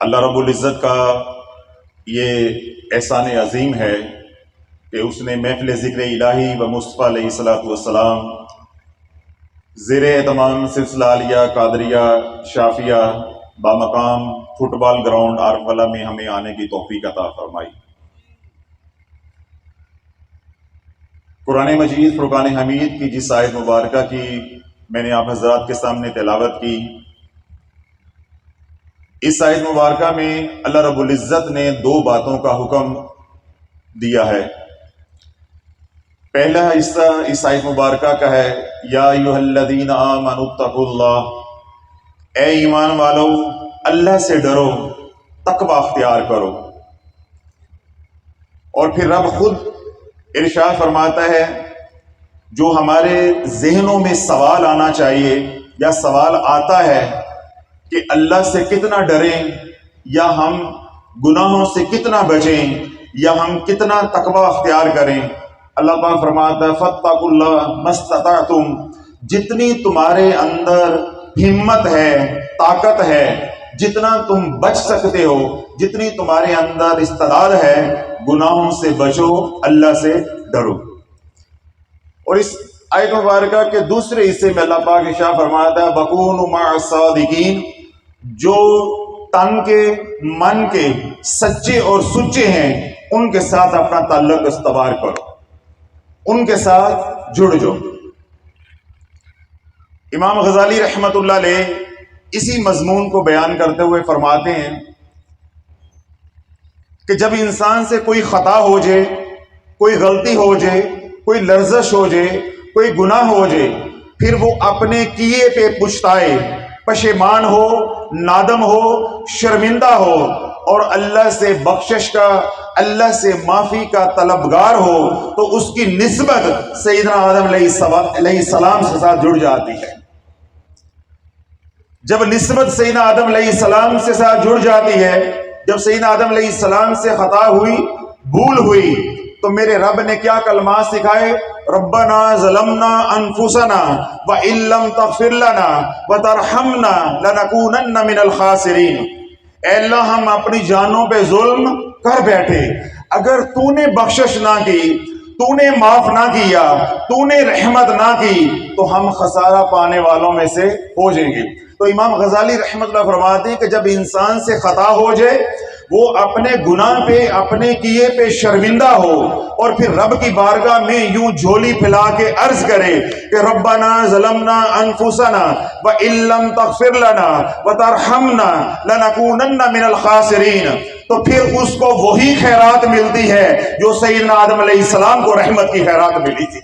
اللہ رب العزت کا یہ احسان عظیم ہے کہ اس نے محفل ذکر الہی و مصطفیٰ علیہ السلام زیر اہتمام سلسلہ عالیہ قادریہ شافیہ بامقام فٹ بال گراؤنڈ عارفولہ میں ہمیں آنے کی توفیق عطا فرمائی۔ قرآن مجید فرقان حمید کی جس آیت مبارکہ کی میں نے آپ حضرات کے سامنے تلاوت کی، اس آیت مبارکہ میں اللہ رب العزت نے دو باتوں کا حکم دیا ہے۔ پہلا حصہ اس آیت مبارکہ کا ہے یا ایھا الذین آمنوا اتقوا اللہ، اے ایمان والو اللہ سے ڈرو، تقوی اختیار کرو۔ اور پھر رب خود ارشاد فرماتا ہے جو ہمارے ذہنوں میں سوال آنا چاہیے یا سوال آتا ہے کہ اللہ سے کتنا ڈریں یا ہم گناہوں سے کتنا بچیں یا ہم کتنا تقوی اختیار کریں، اللہ پاک فرماتا ہے فاتقوا اللہ ما استطعتم، جتنی تمہارے اندر ہمت ہے، طاقت ہے، جتنا تم بچ سکتے ہو، جتنی تمہارے اندر استعداد ہے، گناہوں سے بچو، اللہ سے ڈرو۔ اور اس آیت مبارکہ کے دوسرے حصے میں اللہ پاک ارشاد فرماتا ہے وَكُونُوا مَعَ الصَّادِقِينَ، جو تن کے من کے سچے اور سچے ہیں ان کے ساتھ اپنا تعلق استوار کرو، ان کے ساتھ جڑ جاؤ۔ امام غزالی رحمۃ اللہ علیہ اسی مضمون کو بیان کرتے ہوئے فرماتے ہیں کہ جب انسان سے کوئی خطا ہو جائے، کوئی غلطی ہو جائے، کوئی لرزش ہو جائے، کوئی گناہ ہو جائے، پھر وہ اپنے کیے پہ پچھتائے، پشیمان ہو، نادم ہو، شرمندہ ہو اور اللہ سے بخشش کا، اللہ سے معافی کا طلبگار ہو، تو اس کی نسبت سیدنا آدم علیہ السلام سے ساتھ جڑ جاتی ہے۔ جب نسبت سیدنا آدم علیہ السلام سے ساتھ جڑ جاتی ہے، جب سیدنا آدم علیہ السلام سے خطا ہوئی، بھول ہوئی، تو میرے رب نے کیا کلمات سکھائے؟ ربنا ظلمنا انفسنا وان لم تغفر لنا وترحمنا لنکونن من الخاسرین، اے اللہ ہم اپنی جانوں پہ ظلم کر بیٹھے، اگر تو نے بخشش نہ کی، تو نے معاف نہ کیا، تو نے رحمت نہ کی، تو ہم خسارہ پانے والوں میں سے ہو جائیں گے۔ تو امام غزالی رحمۃ اللہ فرماتے ہیں کہ جب انسان سے خطا ہو جائے، وہ اپنے گناہ پہ، اپنے کیے پہ شرمندہ ہو اور پھر رب کی بارگاہ میں یوں جھولی پھیلا کے عرض کرے کہ ربنا ظلمنا انفسنا وان لم تغفر لنا وترحمنا لنکونن من الخاسرین، تو پھر اس کو وہی خیرات ملتی ہے جو سیدنا آدم علیہ السلام کو رحمت کی خیرات ملی تھی۔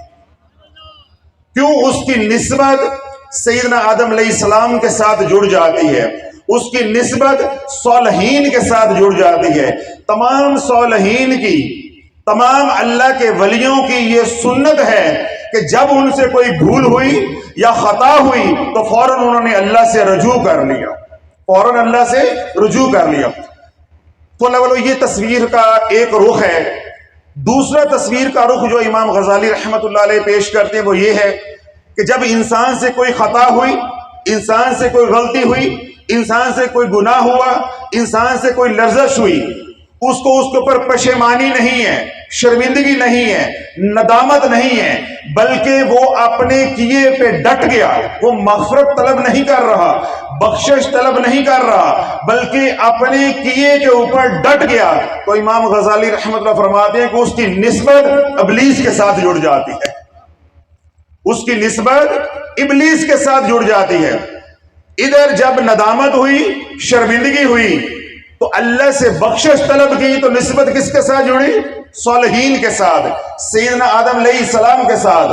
کیوں؟ اس کی نسبت سیدنا آدم علیہ السلام کے ساتھ جڑ جاتی ہے، اس کی نسبت صالحین کے ساتھ جڑ جاتی ہے۔ تمام صالحین کی، تمام اللہ کے ولیوں کی یہ سنت ہے کہ جب ان سے کوئی بھول ہوئی یا خطا ہوئی تو فوراً انہوں نے اللہ سے رجوع کر لیا، فوراً اللہ سے رجوع کر لیا۔ تو اللہ یہ تصویر کا ایک رخ ہے۔ دوسرا تصویر کا رخ جو امام غزالی رحمۃ اللہ علیہ پیش کرتے ہیں وہ یہ ہے کہ جب انسان سے کوئی خطا ہوئی، انسان سے کوئی غلطی ہوئی، انسان سے کوئی گناہ ہوا، انسان سے کوئی لرزش ہوئی، اس کے اوپر پشیمانی نہیں ہے، شرمندگی نہیں ہے، ندامت نہیں ہے، بلکہ وہ اپنے کیے پہ ڈٹ گیا، وہ مغفرت طلب نہیں کر رہا، بخشش طلب نہیں کر رہا، بلکہ اپنے کیے کے اوپر ڈٹ گیا، تو امام غزالی رحمۃ اللہ فرماتے ہیں کہ اس کی نسبت ابلیس کے ساتھ جڑ جاتی ہے، اس کی نسبت ابلیس کے ساتھ جڑ جاتی ہے۔ ادھر جب ندامت ہوئی، شرمندگی ہوئی، تو اللہ سے بخشش طلب کی، تو نسبت کس کے ساتھ جڑی؟ صالحین کے ساتھ، سیدنا آدم علیہ السلام کے ساتھ۔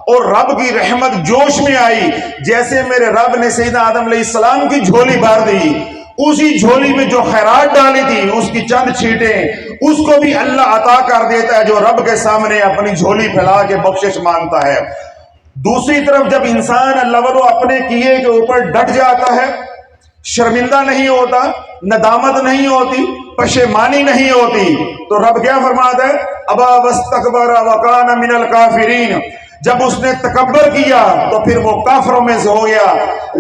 اور رب کی رحمت جوش میں آئی، جیسے میرے رب نے سیدنا آدم علیہ السلام کی جھولی بھر دی، اسی جھولی میں جو خیرات ڈالی تھی اس کی چند چھینٹیں اس کو بھی اللہ عطا کر دیتا ہے جو رب کے سامنے اپنی جھولی پھیلا کے بخشش مانگتا ہے۔ دوسری طرف جب انسان اللہ والو اپنے کیے کے اوپر ڈٹ جاتا ہے، شرمندہ نہیں ہوتا، ندامت نہیں ہوتی، پشیمانی نہیں ہوتی، تو رب کیا فرماتا ہے؟ ابا واستکبر وکان من الکافرین، جب اس نے تکبر کیا تو پھر وہ کافروں میں سے ہو گیا.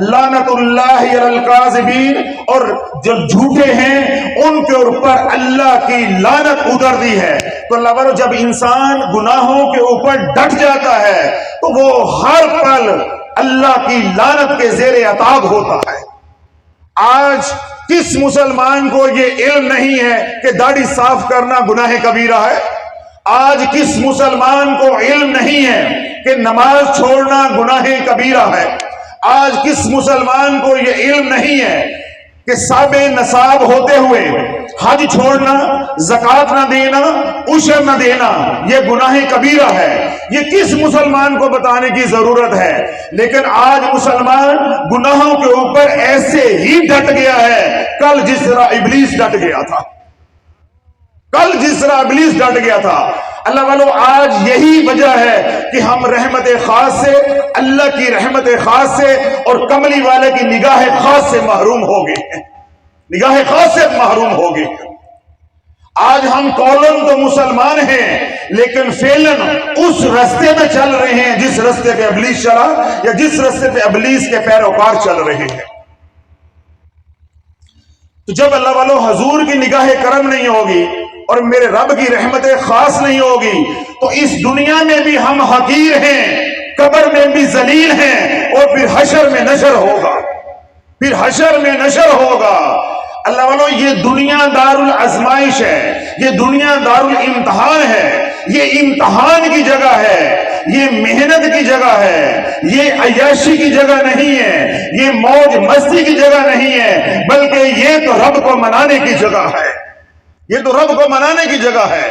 لعنت اللہ علی الکاذبین، اور جو جھوٹے ہیں ان کے اوپر اللہ کی لعنت اتر دی ہے. تو اللہ والو جب انسان گناہوں کے اوپر ڈٹ جاتا ہے تو وہ ہر پل اللہ کی لعنت کے زیر عتاب ہوتا ہے. آج کس مسلمان کو یہ علم نہیں ہے کہ داڑھی صاف کرنا گناہ کبیرہ ہے؟ آج کس مسلمان کو علم نہیں ہے کہ نماز چھوڑنا گناہ کبیرہ ہے؟ آج کس مسلمان کو یہ علم نہیں ہے کہ صاحب نصاب ہوتے ہوئے حج چھوڑنا، زکوٰۃ نہ دینا، عشر نہ دینا یہ گناہ کبیرہ ہے؟ یہ کس مسلمان کو بتانے کی ضرورت ہے؟ لیکن آج مسلمان گناہوں کے اوپر ایسے ہی ڈٹ گیا ہے، کل جس طرح ابلیس ڈٹ گیا تھا. کل جس طرح ابلیس ڈٹ گیا تھا. اللہ والو آج یہی وجہ ہے کہ ہم رحمت خاص سے، اللہ کی رحمت خاص سے اور کملی والے کی نگاہ خاص سے محروم ہو گئے ہیں. نگاہ خاص سے محروم ہو گئے ہیں. آج ہم قولن تو مسلمان ہیں لیکن فعلاً اس رستے میں چل رہے ہیں جس رستے پہ ابلیس چلا، یا جس رستے پہ ابلیس کے پیروکار چل رہے ہیں. تو جب اللہ والو حضور کی نگاہ کرم نہیں ہوگی اور میرے رب کی رحمت خاص نہیں ہوگی تو اس دنیا میں بھی ہم حقیر ہیں، قبر میں بھی ذلیل ہیں، اور پھر حشر میں نشر ہوگا. پھر حشر میں نشر ہوگا. اللہ والو یہ دنیا دار الازمائش ہے، یہ دنیا دار الامتحان ہے، یہ امتحان کی جگہ ہے، یہ محنت کی جگہ ہے، یہ عیاشی کی جگہ نہیں ہے، یہ موج مستی کی جگہ نہیں ہے، بلکہ یہ تو رب کو منانے کی جگہ ہے. یہ تو رب کو منانے کی جگہ ہے.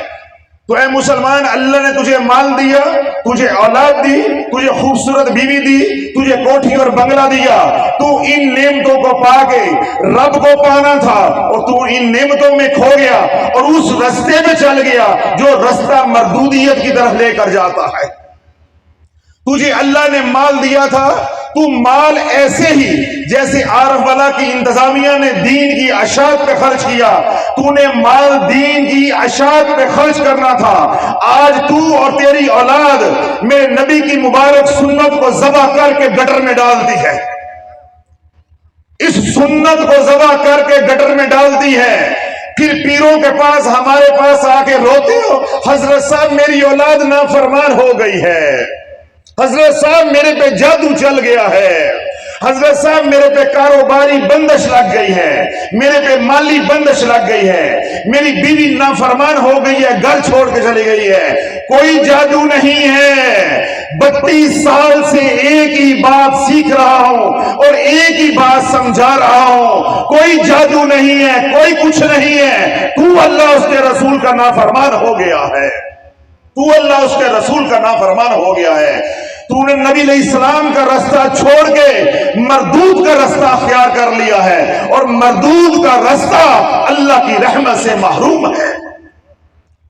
تو اے مسلمان، اللہ نے تجھے مال دیا، تجھے اولاد دی، تجھے خوبصورت بیوی دی، تجھے کوٹھی اور بنگلہ دیا. تو ان نعمتوں کو پا کے رب کو پانا تھا اور تو ان نعمتوں میں کھو گیا اور اس رستے میں چل گیا جو رستہ مردودیت کی طرف لے کر جاتا ہے. تجھے اللہ نے مال دیا تھا، تو مال ایسے ہی جیسے عارف والا کی انتظامیہ نے دین کی اشاعت پہ خرچ کیا، تو نے مال دین کی اشاعت پہ خرچ کرنا تھا. آج تو اور تیری اولاد میرے نبی کی مبارک سنت کو ذبح کر کے گٹر میں ڈالتی ہے. اس سنت کو ذبح کر کے گٹر میں ڈالتی ہے. پھر پیروں کے پاس، ہمارے پاس آ کے روتے ہو، حضرت صاحب میری اولاد نافرمان ہو گئی ہے، حضرت صاحب میرے پہ جادو چل گیا ہے، حضرت صاحب میرے پہ کاروباری بندش لگ گئی ہے، میرے پہ مالی بندش لگ گئی ہے، میری بیوی نافرمان ہو گئی ہے، گھر چھوڑ کے چلی گئی ہے. کوئی جادو نہیں ہے. 32 سال سے ایک ہی بات سیکھ رہا ہوں اور ایک ہی بات سمجھا رہا ہوں. کوئی جادو نہیں ہے، کوئی کچھ نہیں ہے. تو اللہ اس کے رسول کا نافرمان ہو گیا ہے. تو اللہ اس کے رسول کا نافرمان ہو گیا ہے. تو نے نبی علیہ السلام کا رستہ چھوڑ کے مردود کا رستہ اختیار کر لیا ہے، اور مردود کا رستہ اللہ کی رحمت سے محروم ہے.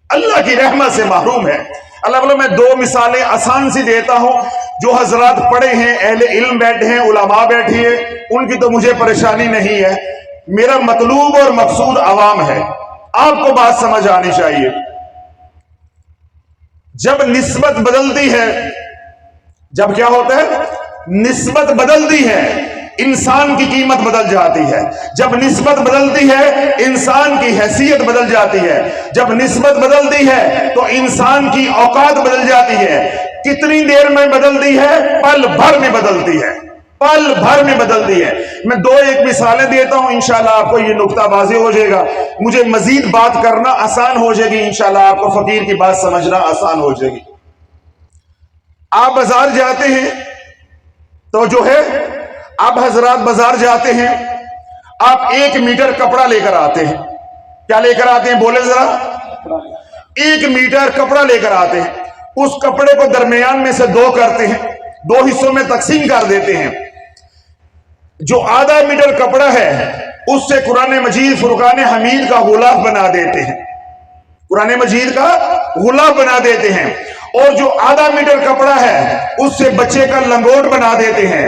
اللہ کی رحمت سے محروم ہے. اللہ والوں میں 2 مثالیں آسان سی دیتا ہوں. جو حضرات پڑھے ہیں، اہل علم بیٹھے ہیں، علماء بیٹھی ہیں، ان کی تو مجھے پریشانی نہیں ہے. میرا مطلوب اور مقصود عوام ہے. آپ کو بات سمجھ آنی چاہیے. جب نسبت بدلتی ہے، جب کیا ہوتا ہے؟ نسبت بدلتی ہے، انسان کی قیمت بدل جاتی ہے. جب نسبت بدلتی ہے انسان کی حیثیت بدل جاتی ہے. جب نسبت بدلتی ہے تو انسان کی اوقات بدل جاتی ہے. کتنی دیر میں بدلتی ہے؟ پل بھر میں بدلتی ہے. پل بھر میں بدلتی ہے. میں 2-1 مثالیں دیتا ہوں، انشاءاللہ آپ کو یہ نقطہ واضح ہو جائے گا. مجھے مزید بات کرنا آسان ہو جائے گی، انشاءاللہ آپ کو فقیر کی بات سمجھنا آسان ہو جائے گی. آپ بازار جاتے ہیں تو جو ہے، آپ حضرات بازار جاتے ہیں، آپ 1 میٹر کپڑا لے کر آتے ہیں. کیا لے کر آتے ہیں؟ بولے ذرا. 1 میٹر کپڑا لے کر آتے ہیں. اس کپڑے کو درمیان میں سے 2 کرتے ہیں، 2 حصوں میں تقسیم کر دیتے ہیں. جو آدھا میٹر کپڑا ہے اس سے قرآن مجید فرقان حمید کا غلاف بنا دیتے ہیں. قرآن مجید کا غلاف بنا دیتے ہیں. اور جو آدھا میٹر کپڑا ہے اس سے بچے کا لنگوٹ بنا دیتے ہیں.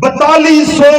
4200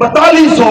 4200।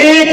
1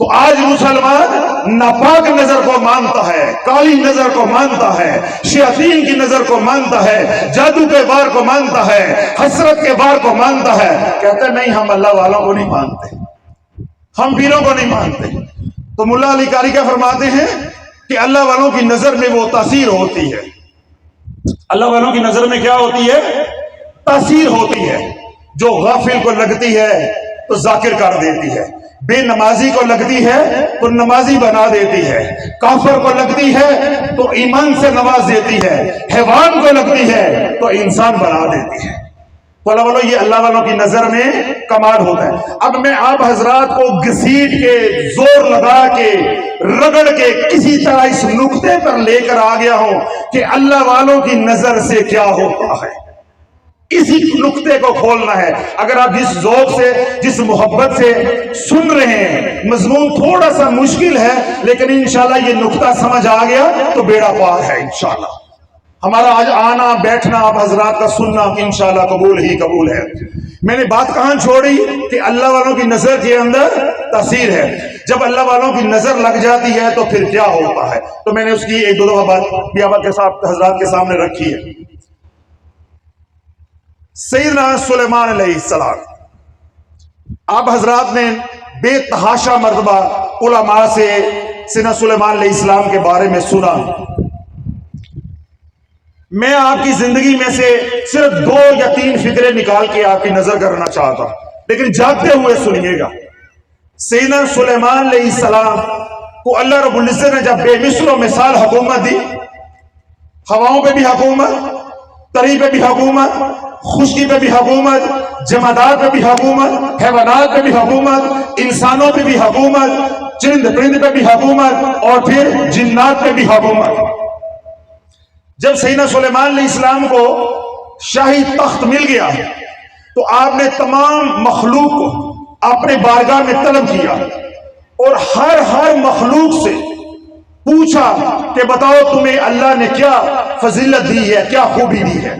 تو آج مسلمان ناپاک نظر کو مانتا ہے، کالی نظر کو مانتا ہے، شیاطین کی نظر کو مانتا ہے، جادو کے وار کو مانتا ہے، حسرت کے وار کو مانتا ہے. کہتے ہیں نہیں، ہم اللہ والوں کو نہیں مانتے، ہم پیروں کو نہیں مانتے. تو ملا علی قاری کیا فرماتے ہیں کہ اللہ والوں کی نظر میں وہ تاثیر ہوتی ہے. اللہ والوں کی نظر میں کیا ہوتی ہے؟ تاثیر ہوتی ہے. جو غافل کو لگتی ہے تو ذاکر کر دیتی ہے، بے نمازی کو لگتی ہے تو نمازی بنا دیتی ہے، کافر کو لگتی ہے تو ایمان سے نواز دیتی ہے، حیوان کو لگتی ہے تو انسان بنا دیتی ہے. اللہ والوں، یہ اللہ والوں کی نظر میں کمال ہوتا ہے. اب میں آپ حضرات کو گھسیٹ کے، زور لگا کے، رگڑ کے کسی طرح اس نقطے پر لے کر آ گیا ہوں کہ اللہ والوں کی نظر سے کیا ہوتا ہے. اسی نقطے کو کھولنا ہے. اگر آپ جس ذوق سے، جس محبت سے سن رہے ہیں، مضمون تھوڑا سا مشکل ہے لیکن انشاءاللہ یہ نقطہ سمجھ آ گیا تو بیڑا پار ہے. انشاءاللہ ہمارا آج آنا بیٹھنا، آپ حضرات کا سننا انشاءاللہ قبول ہی قبول ہے. میں نے بات کہاں چھوڑی کہ اللہ والوں کی نظر کے اندر تاثیر ہے. جب اللہ والوں کی نظر لگ جاتی ہے تو پھر کیا ہوتا ہے؟ تو میں نے اس کی ایک دو دفعہ بات بھی آپ کے ساتھ حضرات کے سامنے رکھی ہے. سیدنا سلیمان علیہ السلام، آپ حضرات نے بے تحاشا مرتبہ علماء سے سیدنا سلیمان علیہ السلام کے بارے میں سنا. میں آپ کی زندگی میں سے صرف 2 یا 3 فکرے نکال کے آپ کی نظر کرنا چاہتا ہوں، لیکن جاگتے ہوئے سنیے گا. سیدنا سلیمان علیہ السلام کو اللہ رب العزت نے جب بے مثل و مثال حکومت دی، ہواؤں پہ بھی حکومت، تری پہ بھی حکومت، خشکی پہ بھی حکومت، جمادات پہ بھی حکومت، حیوانات پہ بھی حکومت، انسانوں پہ بھی حکومت، چرند پرند پہ بھی حکومت، اور پھر جنات پہ بھی حکومت. جب سیدنا سلیمان علیہ السلام کو شاہی تخت مل گیا تو آپ نے تمام مخلوق کو اپنے بارگاہ میں طلب کیا اور ہر مخلوق سے پوچھا کہ بتاؤ تمہیں اللہ نے کیا فضیلت دی ہے، کیا خوبی دی ہے،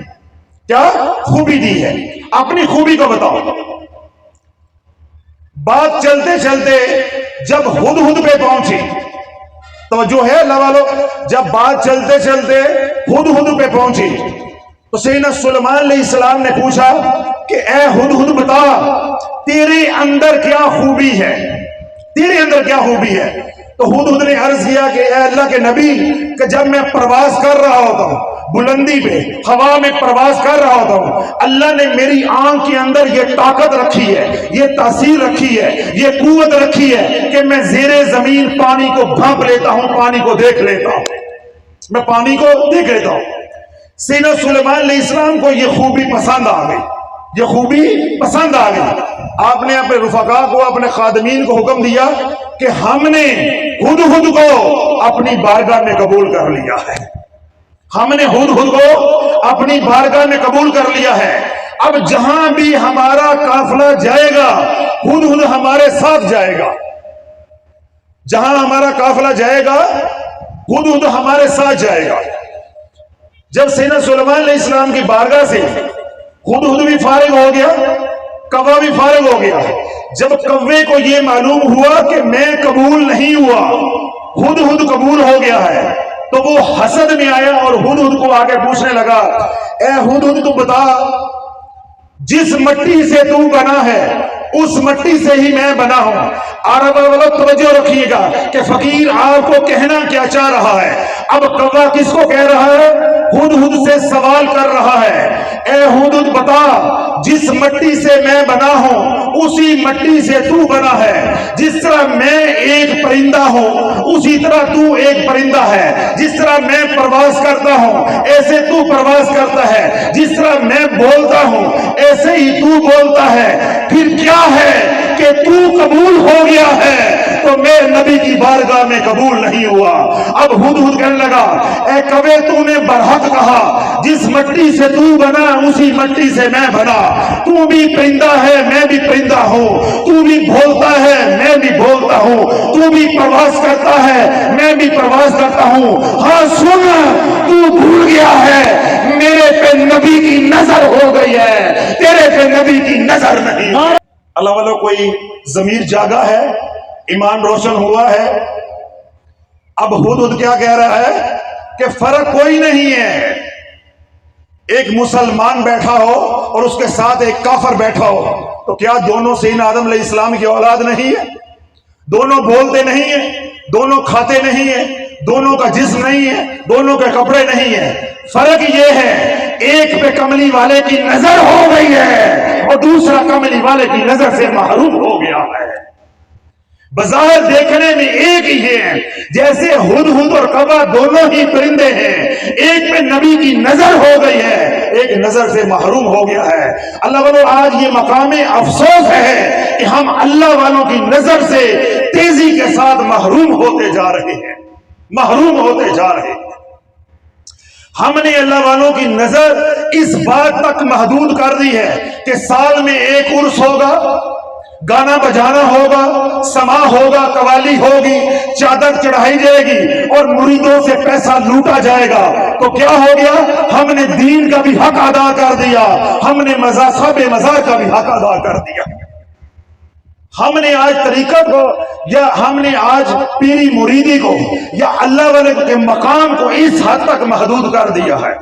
کیا خوبی دی ہے، اپنی خوبی کو بتاؤ. بات چلتے چلتے جب ہدہد پہ پہنچی، توجہ ہے اللہ والو، جب بات چلتے چلتے ہدہد پہ پہنچی تو سیدنا سلیمان علیہ السلام نے پوچھا کہ اے ہدہد بتا تیرے اندر کیا خوبی ہے، تیرے اندر کیا خوبی ہے. تو ہدہد نے عرض کیا کہ اے اللہ کے نبی، کہ جب میں پرواز کر رہا ہوتا ہوں بلندی پہ، ہوا میں پرواز کر رہا ہوتا ہوں، اللہ نے میری آنکھ کے اندر یہ طاقت رکھی ہے، یہ تاثیر رکھی ہے، یہ قوت رکھی ہے کہ میں زیر زمین پانی کو بھانپ لیتا ہوں، پانی کو دیکھ لیتا ہوں، میں پانی کو دیکھ لیتا ہوں. سیدنا سلیمان علیہ السلام کو یہ خوبی پسند آ گئی، یہ خوبی پسند آ گئی. آپ نے اپنے رفقا کو، اپنے خادمین کو حکم دیا کہ ہم نے ہدہد کو اپنی بارگاہ میں قبول کر لیا ہے، ہم نے ہدہد کو اپنی بارگاہ میں قبول کر لیا ہے. اب جہاں بھی ہمارا قافلہ جائے گا ہدہد ہمارے ساتھ جائے گا، جہاں ہمارا قافلہ جائے گا ہدہد ہمارے ساتھ جائے گا. جب سیدنا سلیمان علیہ السلام کی بارگاہ سے ہدہد بھی فارغ ہو گیا، کوا بھی فارغ ہو گیا. جب کوے کو یہ معلوم ہوا کہ میں قبول نہیں ہوا، ہدہد قبول ہو گیا ہے، تو وہ حسد میں آیا اور ہدہد کو آگے پوچھنے لگا، اے ہدہد تو بتا جس مٹی سے تو بنا ہے اس مٹی سے ہی میں بنا ہوں. عرب والو توجہ رکھیے گا کہ فقیر آپ کو کہنا کیا چاہ رہا ہے. اب کوا کس کو کہہ رہا ہے؟ ہدہد سے سوال کر رہا ہے، اے ہدہد بتا جس مٹی سے میں بنا ہوں اسی مٹی سے تو بنا ہے. جس طرح میں ایک پرندہ ہوں اسی طرح تو ایک پرندہ ہے. جس طرح میں پرواز کرتا ہوں ایسے تو پرواز کرتا ہے. جس طرح میں بولتا ہوں ایسے ہی تو بولتا ہے. پھر کیا ہے کہ تو قبول ہو گیا ہے تو میں نبی کی بارگاہ میں قبول نہیں ہوا. اب ہدہد کہنے لگا، اے کوے تو نے برحق کہا، جس مٹی سے تو بنا اسی مٹی سے میں بنا. تو بھی پرندہ ہے میں بھی پرندہ ہوں، تو بھی بولتا ہے میں بھی بولتا ہوں، تو بھی پرواز کرتا ہے میں بھی پرواز کرتا ہوں. ہاں سن، تو بھول گیا ہے میرے پہ نبی کی نظر ہو گئی ہے، تیرے پہ نبی کی نظر نہیں. اللہ والوں کوئی ضمیر جاگا ہے؟ ایمان روشن ہوا ہے؟ اب حدود کیا کہہ رہا ہے کہ فرق کوئی نہیں ہے، ایک مسلمان بیٹھا ہو اور اس کے ساتھ ایک کافر بیٹھا ہو، تو کیا دونوں سیدنا آدم علیہ السلام کی اولاد نہیں ہے؟ دونوں بولتے نہیں ہیں، دونوں کھاتے نہیں ہیں، دونوں کا جسم نہیں ہے، دونوں کے کپڑے نہیں ہیں، فرق یہ ہے ایک پہ کملی والے کی نظر ہو گئی ہے اور دوسرا کملی والے کی نظر سے محروم ہو گیا ہے۔ بظاہر دیکھنے میں ایک ہی ہے، جیسے ہدہد اور کوا دونوں ہی پرندے ہیں، ایک پہ نبی کی نظر ہو گئی ہے، ایک نظر سے محروم ہو گیا ہے۔ اللہ والوں، آج یہ مقام افسوس ہے کہ ہم اللہ والوں کی نظر سے تیزی کے ساتھ محروم ہوتے جا رہے ہیں، محروم ہوتے جا رہے ہیں۔ ہم نے اللہ والوں کی نظر اس بات تک محدود کر دی ہے کہ سال میں ایک عرس ہوگا، گانا بجانا ہوگا، سما ہوگا، قوالی ہوگی، چادر چڑھائی جائے گی اور مریدوں سے پیسہ لوٹا جائے گا، تو کیا ہو گیا؟ ہم نے دین کا بھی حق ادا کر دیا، ہم نے صاحب مزار کا بھی حق ادا کر دیا۔ ہم نے آج طریقت کو یا ہم نے آج پیری مریدی کو یا اللہ والے کے مقام کو اس حد تک محدود کر دیا ہے۔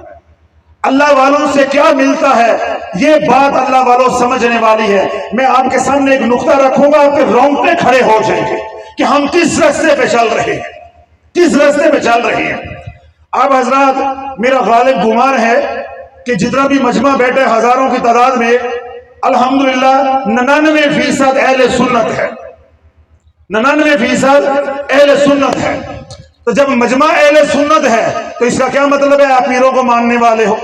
اللہ والوں سے کیا ملتا ہے، یہ بات اللہ والوں سمجھنے والی ہے۔ میں آپ کے سامنے ایک نقطہ رکھوں گا کہ رونگٹے کھڑے ہو جائیں گے کہ ہم کس راستے پہ چل رہے ہیں، کس راستے پہ چل رہے ہیں۔ اب حضرات، میرا غالب گمان ہے کہ جتنا بھی مجمع بیٹھے ہزاروں کی تعداد میں، الحمدللہ 99% اہل سنت ہے، 99% اہل سنت ہے۔ تو جب مجمع اہل سنت ہے تو اس کا کیا مطلب ہے؟ آپ پیروں کو ماننے والے ہو،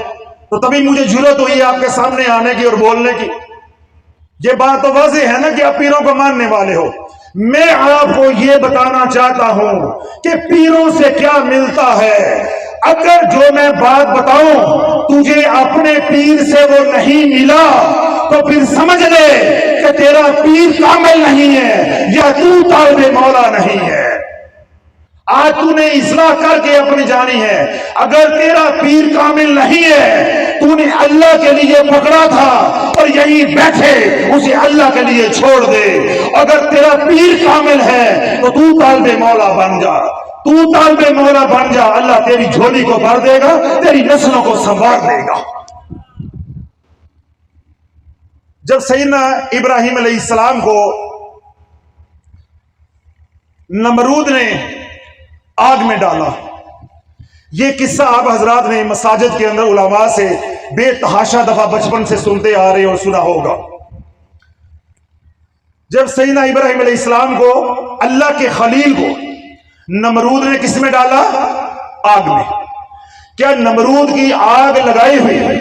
تو تبھی مجھے جرأت ہوئی آپ کے سامنے آنے کی اور بولنے کی۔ یہ بات تو واضح ہے نا کہ آپ پیروں کو ماننے والے ہو۔ میں آپ کو یہ بتانا چاہتا ہوں کہ پیروں سے کیا ملتا ہے۔ اگر جو میں بات بتاؤں تجھے اپنے پیر سے وہ نہیں ملا تو پھر سمجھ لے کہ تیرا پیر کامل نہیں ہے یا تو طالب مولا نہیں ہے۔ آج تو نے اصلاح کر کے اپنی جانی ہے، اگر تیرا پیر کامل نہیں ہے، تو نے اللہ کے لیے پکڑا تھا اور یہی بیٹھے اسے اللہ کے لیے چھوڑ دے۔ اگر تیرا پیر کامل ہے تو تو طالب مولا بن جا، تو طالب مولا بن جا، اللہ تیری جھولی کو بھر دے گا، تیری نسلوں کو سنوار دے گا۔ جب سیدنا ابراہیم علیہ السلام کو نمرود نے آگ میں ڈالا، یہ قصہ آپ حضرات نے مساجد کے اندر علماء سے بے تحاشا دفعہ بچپن سے سنتے آ رہے اور سنا ہوگا۔ جب سیدنا ابراہیم علیہ السلام کو، اللہ کے خلیل کو، نمرود نے کس میں ڈالا؟ آگ میں۔ کیا نمرود کی آگ لگائی ہوئی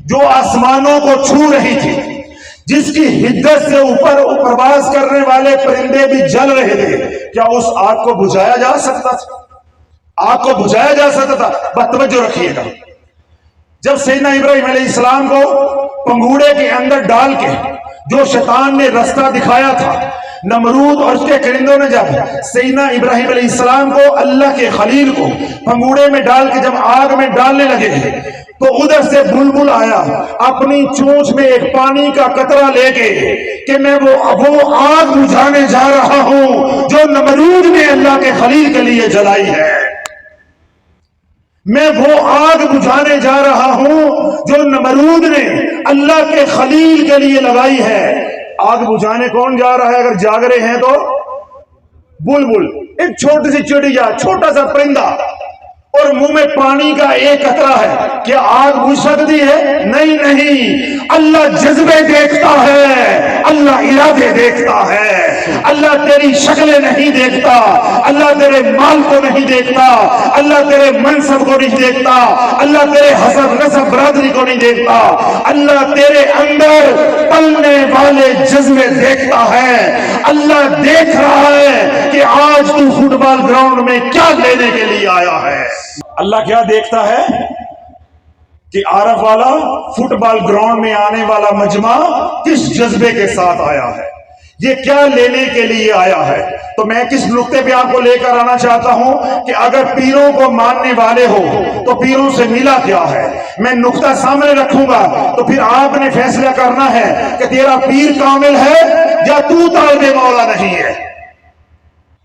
جو آسمانوں کو چھو رہی تھی، جس کی حدت سے اوپر پرواز کرنے والے پرندے بھی جل رہے تھے، کیا اس آگ کو بجھایا جا سکتا تھا؟ آگ کو بجھایا جا سکتا تھا؟ بس توجہ رکھیے گا۔ جب سیدنا ابراہیم علیہ السلام کو پنگوڑے کے اندر ڈال کے جو شیطان نے رستہ دکھایا تھا، نمرود اور اس کے کرندوں نے جب سیدنا ابراہیم علیہ السلام کو، اللہ کے خلیل کو، پنگوڑے میں ڈال کے جب آگ میں ڈالنے لگے تو ادھر سے بلبل آیا اپنی چونچ میں ایک پانی کا قطرہ لے کے کہ میں وہ آگ بجھانے جا رہا ہوں جو نمرود نے اللہ کے خلیل کے لیے جلائی ہے۔ میں وہ آگ بجھانے جا رہا ہوں جو نمرود نے اللہ کے خلیل کے لیے لگائی ہے۔ آگ بجھانے کون جا رہا ہے؟ اگر جاگ رہے ہیں تو بلبل، ایک چھوٹی سی چڑیا، چھوٹا سا پرندہ، اور منہ میں پانی کا ایک قطرہ ہے، کیا آگ بجھ سکتی ہے؟ نہیں۔ اللہ جذبے دیکھتا ہے، اللہ ارادے دیکھتا ہے۔ اللہ تیری شکلیں نہیں دیکھتا، اللہ تیرے مال کو نہیں دیکھتا، اللہ تیرے منصب کو نہیں دیکھتا، اللہ تیرے حسب نسب برادری کو نہیں دیکھتا، اللہ تیرے اندر پلنے والے جذبے دیکھتا ہے۔ اللہ دیکھ رہا ہے کہ آج تو فٹ بال گراؤنڈ میں کیا لینے کے لیے آیا ہے۔ اللہ کیا دیکھتا ہے کہ عارف والا فٹ بال گراؤنڈ میں آنے والا مجمع کس جذبے کے ساتھ آیا ہے، یہ کیا لینے کے لیے آیا ہے۔ تو میں کس نقطے پہ آپ کو لے کر آنا چاہتا ہوں کہ اگر پیروں کو ماننے والے ہو تو پیروں سے ملا کیا ہے۔ میں نقطہ سامنے رکھوں گا تو پھر آپ نے فیصلہ کرنا ہے کہ تیرا پیر کامل ہے یا تو طالب مولا نہیں ہے۔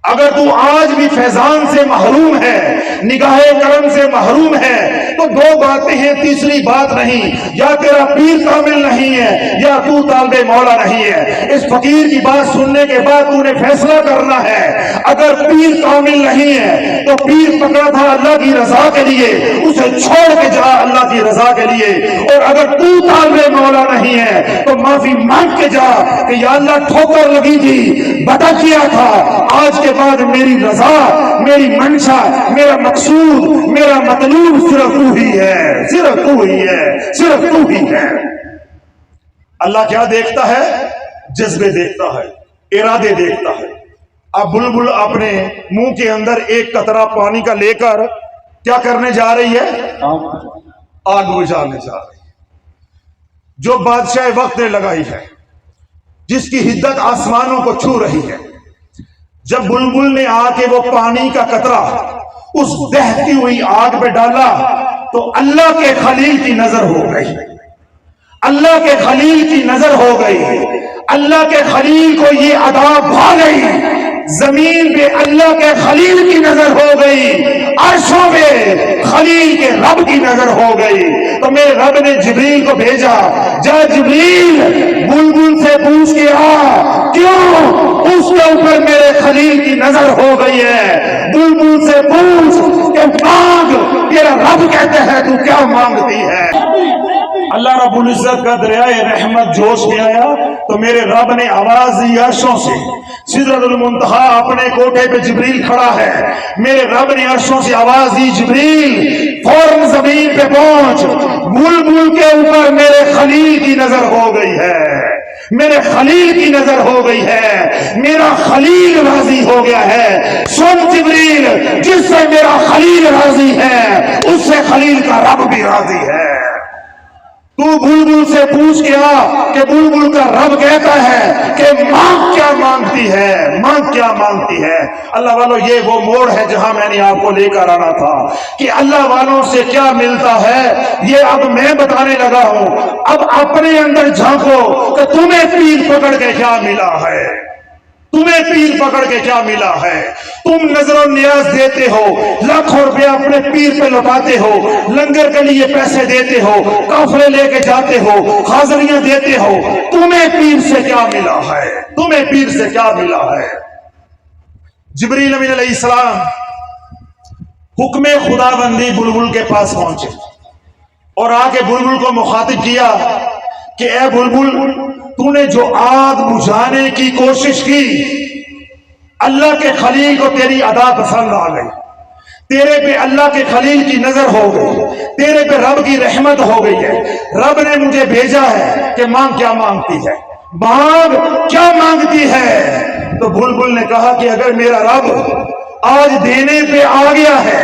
اگر تو آج بھی فیضان سے محروم ہے، نگاہ کرم سے محروم ہے، تو دو باتیں ہیں، تیسری بات نہیں، یا تیرا پیر کامل نہیں ہے یا تو طالب مولا نہیں ہے۔ اس فقیر کی بات سننے کے بعد تو نے فیصلہ کرنا ہے۔ اگر پیر کامل نہیں ہے تو پیر پکڑا تھا اللہ کی رضا کے لیے، اسے چھوڑ کے جا اللہ کی رضا کے لیے، اور اگر تو طالب مولا نہیں ہے تو معافی مانگ کے جا کہ یا اللہ ٹھوکر لگی تھی، بھٹک گیا تھا، آج کے بعد میری رضا، میری منشا، میرا مقصود، میرا مطلوب صرف تو ہی ہے، صرف تو ہی ہے، صرف تو ہی ہے۔ اللہ کیا دیکھتا ہے؟ جذبے دیکھتا ہے، ارادے دیکھتا ہے۔ اب بلبل اپنے منہ کے اندر ایک قطرہ پانی کا لے کر کیا کرنے جا رہی ہے؟ آگ بجھانے جا رہی ہے، جو بادشاہ وقت نے لگائی ہے، جس کی حدت آسمانوں کو چھو رہی ہے۔ جب بلبل نے آ کے وہ پانی کا قطرہ اس دہتی ہوئی آگ پہ ڈالا تو اللہ کے خلیل کی نظر ہو گئی، اللہ کے خلیل کی نظر ہو گئی، اللہ کے خلیل کو یہ ادا بھا گئی، زمین پہ اللہ کے خلیل کی نظر ہو گئی، عرشوں پہ خلیل کے رب کی نظر ہو گئی۔ تو میرے رب نے جبریل کو بھیجا، جا جبریل بلبل سے پوچھ کے آ، کیوں اس کے اوپر میرے خلیل کی نظر ہو گئی ہے، بلبل سے پوچھ کہ مانگ، تیرا رب کہتے ہیں تو کیا مانگتی ہے۔ اللہ رب العزت کا دریائے رحمت جوش میں آیا تو میرے رب نے آواز دی عرشوں سے، سدرۃ المنتہا اپنے کوٹھے پہ جبریل کھڑا ہے، میرے رب نے عرشوں سے آواز دی، جبریل فوراً زمین پہ پہنچ، بلبل کے اوپر میرے خلیل کی نظر ہو گئی ہے، میرے خلیل کی نظر ہو گئی ہے، میرا خلیل راضی ہو گیا ہے۔ سن جبریل، جس سے میرا خلیل راضی ہے اس سے خلیل کا رب بھی راضی ہے۔ تو بلبل سے پوچھ کے آ کہ بلبل کا رب کہتا ہے کہ مانگ کیا مانگتی ہے، مانگ کیا مانگتی ہے۔ اللہ والوں، یہ وہ موڑ ہے جہاں میں نے آپ کو لے کر آنا تھا کہ اللہ والوں سے کیا ملتا ہے یہ اب میں بتانے لگا ہوں۔ اب اپنے اندر جھانکو کہ تمہیں پیر پکڑ کے کیا ملا ہے، تمہیں پیر پکڑ کے کیا ملا ہے۔ تم نظر و نیاز دیتے ہو، لاکھوں روپے اپنے پیر پہ لوٹاتے ہو، لنگر کے لیے پیسے دیتے ہو، قافلے لے کے جاتے ہو، حاضریاں دیتے ہو، تمہیں پیر سے کیا ملا ہے، تمہیں پیر سے کیا ملا ہے۔ جبریل امین علیہ السلام حکم خدا بندی بلبل کے پاس پہنچے اور آ کے بلبل کو مخاطب کیا کہ اے بلبل، تو نے جو آگ بجھانے کی کوشش کی، اللہ کے خلیل کو تیری ادا پسند آ گئی، تیرے پہ اللہ کے خلیل کی نظر ہو گئی، تیرے پہ رب کی رحمت ہو گئی ہے، رب نے مجھے بھیجا ہے کہ مانگ کیا مانگتی ہے، مانگ کیا مانگتی ہے۔ تو بلبل نے کہا کہ اگر میرا رب آج دینے پہ آ گیا ہے،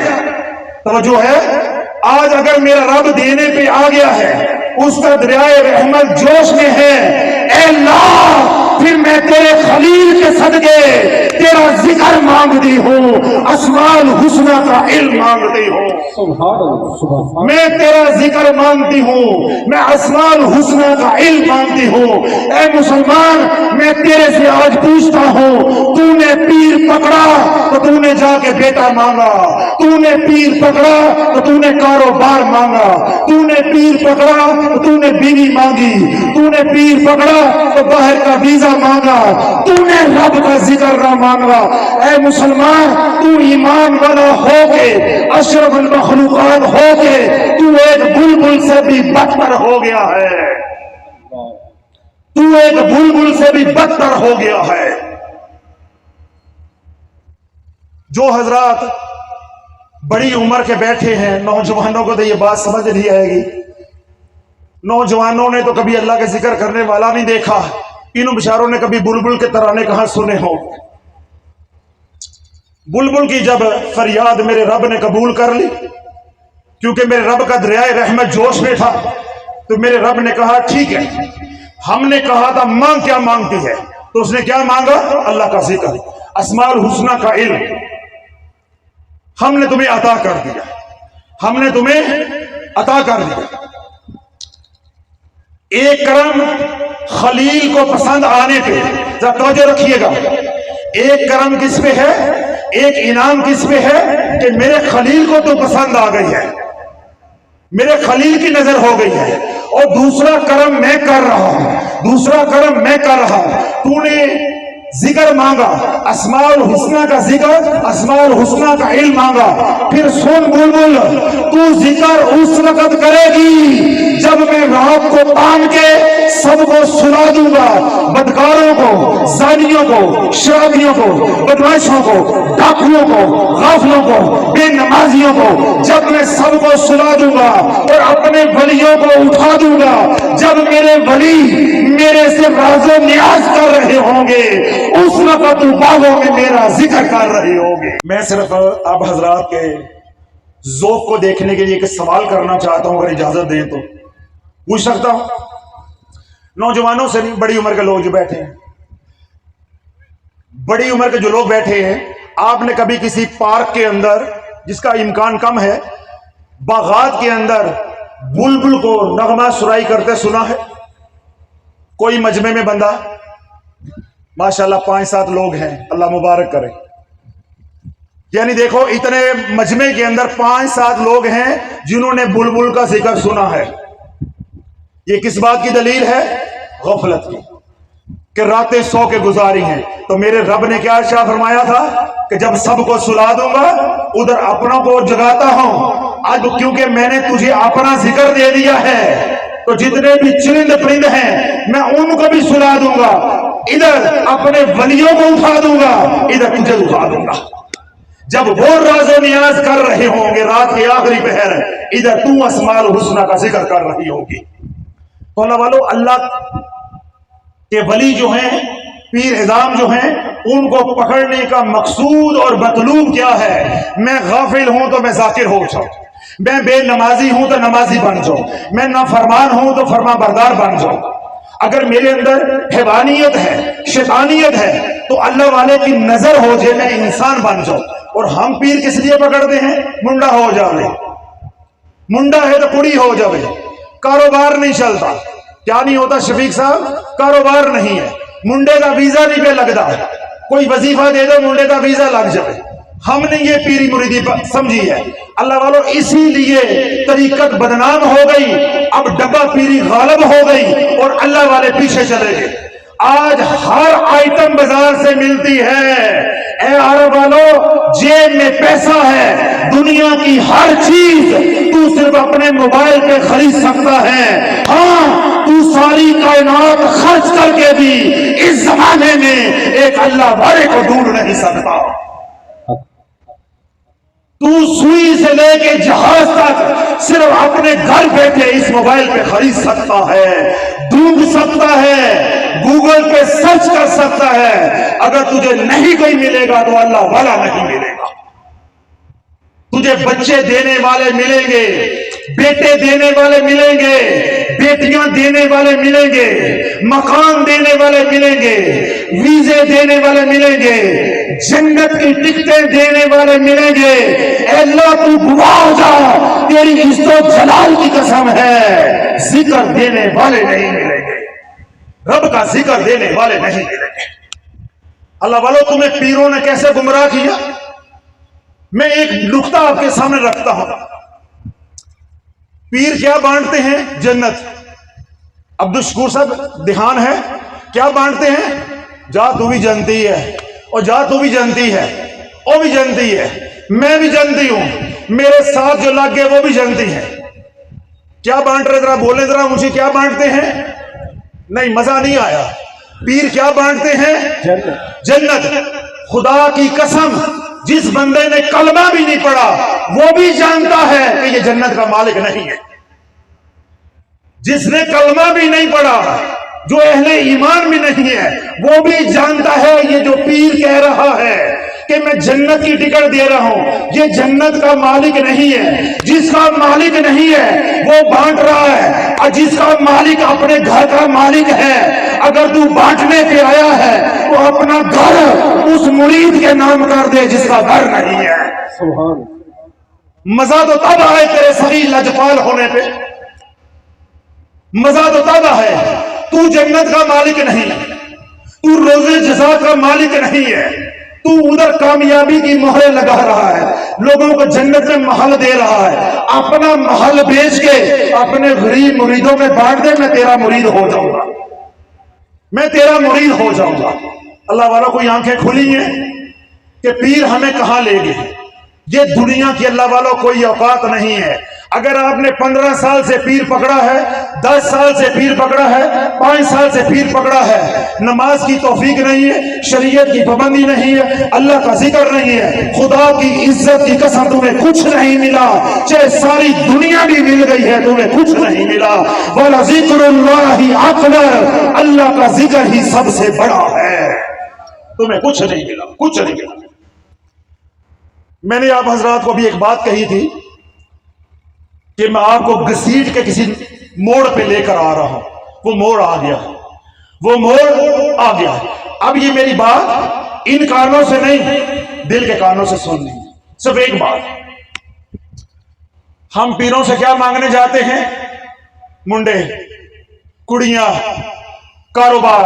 توجہ ہے، آج اگر میرا رب دینے پہ آ گیا ہے، اس کا دریائے رحمت جوش میں ہے، اے اللہ پھر میں تیرے خلیل کے صدقے تیرا ذکر مانگتی ہوں، اسماء الحسنی کا علم مانگتی ہوں، سبحان اللہ، سبحان اللہ۔ میں تیرا ذکر مانگتی ہوں، میں اسماء الحسنی کا علم مانگتی ہوں۔ اے مسلمان، میں تیرے سے آج پوچھتا ہوں، تو نے پیر پکڑا تو تو نے جا کے بیٹا مانگا، تو نے پیر پکڑا تو تو نے کاروبار مانگا، تو نے پیر پکڑا تو تو نے بیوی مانگی، تو نے پیر پکڑا تو باہر کا ویزا مانگا، تو نے رب کا ذکر نہ مانگا۔ اے مسلمان، تو ایمان والا ہو کے، اشرف المخلوقات ہو کے، تو ایک بلبل سے بھی بدتر ہو گیا ہے، تو ایک بلبل سے بھی بدتر ہو گیا ہے۔ جو حضرات بڑی عمر کے بیٹھے ہیں، نوجوانوں کو تو یہ بات سمجھ نہیں آئے گی، نوجوانوں نے تو کبھی اللہ کا ذکر کرنے والا نہیں دیکھا، انہوں بیچاروں نے کبھی بلبل کے ترانے کہاں سنے ہو۔ بلبل کی جب فریاد میرے رب نے قبول کر لی، کیونکہ میرے رب کا دریائے رحمت جوش میں تھا، تو میرے رب نے کہا ٹھیک ہے، ہم نے کہا تھا مانگ کیا مانگتی ہے، تو اس نے کیا مانگا؟ اللہ کا ذکر، اسماء الحسنی کا علم ہم نے تمہیں عطا کر دیا، ہم نے تمہیں عطا کر دیا۔ ایک کرم خلیل کو پسند آنے پہ، ذرا توجہ رکھیے گا، ایک کرم کس پہ ہے, ایک انعام کس پہ ہے کہ میرے خلیل کو تو پسند آ گئی ہے, میرے خلیل کی نظر ہو گئی ہے. اور دوسرا کرم میں کر رہا ہوں, دوسرا کرم میں کر رہا ہوں. تو نے ذکر مانگا, اسماء الحسنہ کا ذکر, اسماء الحسنہ کا علم مانگا. پھر سن بلبل, تو ذکر اس وقت کرے گی جب میں رات کو تان کے سب کو سلا دوں گا, بدکاروں کو, زانیوں کو, شرابیوں کو, بدمعاشوں کو, ڈاکوؤں کو, غافلوں کو, بے نمازیوں کو, جب میں سب کو سلا دوں گا اور اپنے ولیوں کو اٹھا دوں گا, جب میرے ولی میرے سے راز و نیاز کر رہے ہوں گے, اس وقت باغوں میں میرا ذکر کر رہے ہوں گے. میں صرف آپ حضرات کے ذوق کو دیکھنے کے لیے ایک سوال کرنا چاہتا ہوں, اگر اجازت دیں تو پوچھ سکتا ہوں؟ نوجوانوں سے نہیں, بڑی عمر کے لوگ جو بیٹھے ہیں, بڑی عمر کے جو لوگ بیٹھے ہیں, آپ نے کبھی کسی پارک کے اندر, جس کا امکان کم ہے, باغات کے اندر بلبل کو نغمہ سرائی کرتے سنا ہے؟ کوئی مجمع میں بندہ, ماشاءاللہ 5-7 لوگ ہیں, اللہ مبارک کرے, یعنی دیکھو اتنے مجمع کے اندر 5-7 لوگ ہیں جنہوں نے بلبل کا ذکر سنا ہے. یہ کس بات کی دلیل ہے؟ غفلت کی, کہ راتیں سو کے گزاری ہیں. تو میرے رب نے کیا ارشاد فرمایا تھا کہ جب سب کو سلا دوں گا ادھر اپنوں کو جگاتا ہوں. اب کیونکہ میں نے تجھے اپنا ذکر دے دیا ہے تو جتنے بھی چرند پرند ہیں میں ان کو بھی سلا دوں گا, ادھر اپنے ولیوں کو اٹھا دوں گا, ادھر تجھے اٹھا دوں گا. جب وہ راز و نیاز کر رہے ہوں گے رات کے آخری پہر, ادھر تو اسماء الحسنہ کا ذکر کر رہی ہوگی. تو اللہ والو, اللہ کے ولی جو ہیں, پیر اعظام جو ہیں, ان کو پکڑنے کا مقصود اور مطلوب کیا ہے؟ میں غافل ہوں تو میں ذاکر ہو جاؤں, میں بے نمازی ہوں تو نمازی بن جاؤں, میں نافرمان ہوں تو فرما بردار بن جاؤں. اگر میرے اندر حیوانیت ہے, شیطانیت ہے, تو اللہ والے کی نظر ہو جائے میں انسان بن جاؤں. اور ہم پیر کس لیے پکڑتے ہیں؟ منڈا ہو جاوے, منڈا ہے تو کڑی ہو جاوے, کاروبار نہیں چلتا. کیا نہیں ہوتا شفیق صاحب؟ کاروبار نہیں ہے, منڈے کا ویزا نہیں پہ لگتا, کوئی وظیفہ دے دو منڈے کا ویزا لگ جائے. ہم نے یہ پیری مریدی سمجھی ہے. اللہ والوں, اسی لیے طریقت بدنام ہو گئی, اب ڈبہ پیری غالب ہو گئی اور اللہ والے پیچھے چلے گئے. آج ہر آئٹم بازار سے ملتی ہے. اے عرب والو, جیب میں پیسہ ہے, دنیا کی ہر چیز تو صرف اپنے موبائل پہ خرید سکتا ہے. ہاں, تو ساری کائنات خرچ کر کے بھی اس زمانے میں ایک اللہ والے کو ڈھونڈ نہیں سکتا. تو سوئی سے لے کے جہاز تک صرف اپنے گھر بیٹھے اس موبائل پہ خرید سکتا ہے, ڈھونڈ سکتا ہے, گوگل پہ سرچ کر سکتا ہے. اگر تجھے نہیں کوئی ملے گا تو اللہ والا نہیں ملے گا. تجھے بچے دینے والے ملیں گے, بیٹے دینے والے ملیں گے, بیٹیاں دینے والے ملیں گے, مکان دینے والے ملیں گے, ویزے دینے والے ملیں گے, جنت کی ٹکٹیں دینے والے ملیں گے. اے اللہ, تو گواہ ہو جا, تیری عزت و جلال کی قسم ہے, ذکر دینے والے نہیں ملیں گے, رب کا ذکر دینے والے نہیں ملیں گے. اللہ والو, تمہیں پیروں نے کیسے گمراہ کیا؟ میں ایک نقطہ آپ کے سامنے رکھتا ہوں. پیر کیا بانٹتے ہیں؟ جنت. عبدالشکور صاحب دھیان ہے, کیا بانٹتے ہیں؟ جا تو بھی جانتی ہے, اور جا تو بھی جانتی ہے, وہ بھی جانتی ہے, میں بھی جانتی ہوں, میرے ساتھ جو لگ گئے وہ بھی جانتی ہے. کیا بانٹ رہے؟ ذرا بولیں ذرا مجھے, کیا بانٹتے ہیں؟ نہیں, مزہ نہیں آیا. پیر کیا بانٹتے ہیں؟ جنت. خدا کی قسم, جس بندے نے کلمہ بھی نہیں پڑھا وہ بھی جانتا ہے کہ یہ جنت کا مالک نہیں ہے. جس نے کلمہ بھی نہیں پڑھا, جو اہل ایمان بھی نہیں ہے, وہ بھی جانتا ہے یہ جو پیر کہہ رہا ہے کہ میں جنت کی ٹکٹ دے رہا ہوں, یہ جنت کا مالک نہیں ہے. جس کا مالک نہیں ہے وہ بانٹ رہا ہے, اور جس کا مالک اپنے گھر کا مالک ہے, اگر تو بانٹنے پہ آیا ہے تو اپنا گھر اس مرید کے نام کر دے جس کا گھر نہیں ہے. سبحان. مزہ تو تب آئے تیرے صحیح لجپال ہونے پہ, مزہ تو تب ہے. تو جنت کا مالک نہیں, تو روزے جزا کا مالک نہیں ہے، تو ادھر کامیابی کی مہریں لگا رہا ہے، لوگوں کو جنت میں محل دے رہا ہے، اپنا محل بیچ کے اپنے غریب مریدوں میں بانٹ دے، میں تیرا مرید ہو جاؤں گا، میں تیرا مرید ہو جاؤں گا۔ اللہ والوں کو آنکھیں کھلی ہیں کہ پیر ہمیں کہاں لے گئے، یہ دنیا کی اللہ والوں کوئی اوقات نہیں ہے۔ اگر آپ نے 15 سال سے پیر پکڑا ہے، 10 سال سے پیر پکڑا ہے، 5 سال سے پیر پکڑا ہے، نماز کی توفیق نہیں ہے، شریعت کی پابندی نہیں ہے، اللہ کا ذکر نہیں ہے، خدا کی عزت کی قسم تمہیں کچھ نہیں ملا، چاہے ساری دنیا بھی مل گئی ہے تمہیں کچھ نہیں ملا۔ وَلَذِكْرُ اللَّهِ أَكْبَرُ، اللہ کا ذکر ہی سب سے بڑا ہے، تمہیں کچھ نہیں ملا، کچھ نہیں ملا۔ میں نے آپ حضرات کو بھی ایک بات کہی تھی کہ میں آپ کو گھسیٹ کے کسی موڑ پہ لے کر آ رہا ہوں، وہ موڑ آ گیا، وہ موڑ آ گیا۔ اب یہ میری بات ان کانوں سے نہیں، دل کے کانوں سے سننی ہے۔ صرف ایک بات، ہم پیروں سے کیا مانگنے جاتے ہیں؟ منڈے، کڑیاں، کاروبار،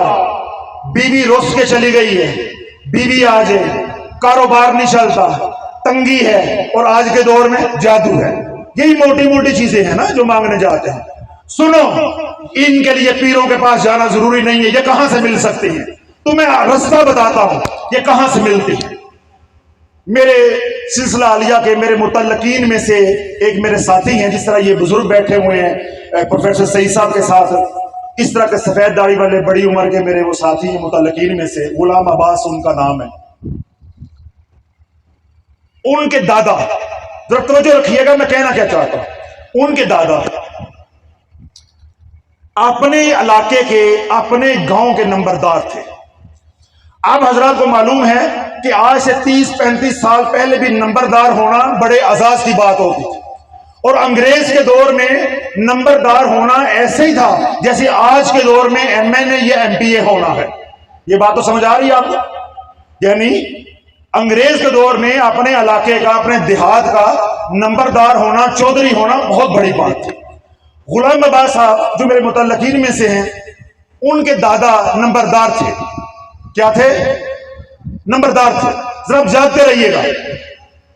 بیوی رس کے چلی گئی ہے، بیوی آ جائے، کاروبار نہیں چلتا، تنگی ہے، اور آج کے دور میں جادو ہے۔ یہی موٹی موٹی چیزیں ہیں نا جو مانگنے جاتے ہیں۔ سنو، ان کے لیے پیروں کے پاس جانا ضروری نہیں ہے۔ یہ کہاں سے مل سکتے ہیں؟ تمہیں رستہ بتاتا ہوں یہ کہاں سے ملتی ہے۔ میرے سلسلہ عالیہ کے میرے متعلقین میں سے ایک میرے ساتھی ہیں، جس طرح یہ بزرگ بیٹھے ہوئے ہیں پروفیسر سعید صاحب کے ساتھ، اس طرح کے سفید داڑھی والے بڑی عمر کے میرے وہ ساتھی ہیں متعلقین میں سے، غلام عباس ان کا نام ہے۔ ان کے دادا، ذرا توجہ رکھیے گا میں کہنا کیا چاہتا ہوں، ان کے دادا اپنے علاقے کے، اپنے گاؤں کے نمبردار تھے۔ آپ حضرات کو معلوم ہے کہ آج سے 30-35 سال پہلے بھی نمبردار ہونا بڑے اعزاز کی بات ہوتی تھی، اور انگریز کے دور میں نمبردار ہونا ایسے ہی تھا جیسے آج کے دور میں MNA یا MPA ہونا ہے۔ یہ بات تو سمجھ آ رہی ہے آپ کو؟ یعنی انگریز کے دور میں اپنے علاقے کا، اپنے دیہات کا نمبردار ہونا، چودھری ہونا بہت بڑی بات تھی۔ غلام عباس صاحب جو میرے متعلقین میں سے ہیں، ان کے دادا نمبردار تھے۔ کیا تھے؟ نمبردار تھے۔ ذرا جانتے رہیے گا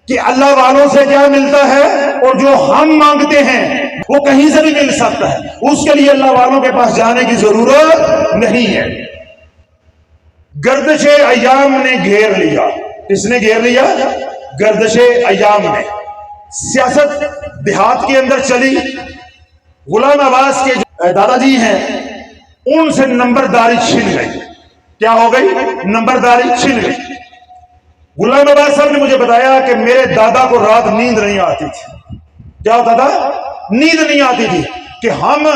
کہ اللہ والوں سے کیا ملتا ہے اور جو ہم مانگتے ہیں وہ کہیں سے بھی مل سکتا ہے، اس کے لیے اللہ والوں کے پاس جانے کی ضرورت نہیں ہے۔ گردش ایام نے گھیر لیا۔ کس نے گھیر لیا؟ گردش ایام نے۔ سیاست دیہات کے اندر چلی۔ غلام عباس کے جو دادا جی ہیں، ان سے نمبرداری چھن گئی۔ کیا ہو گئی؟ نمبرداری چھن گئی۔ غلام عباس صاحب نے مجھے بتایا کہ میرے دادا کو رات نیند نہیں آتی تھی۔ کیا ہوتا تھا؟ نیند نہیں آتی تھی کہ ہم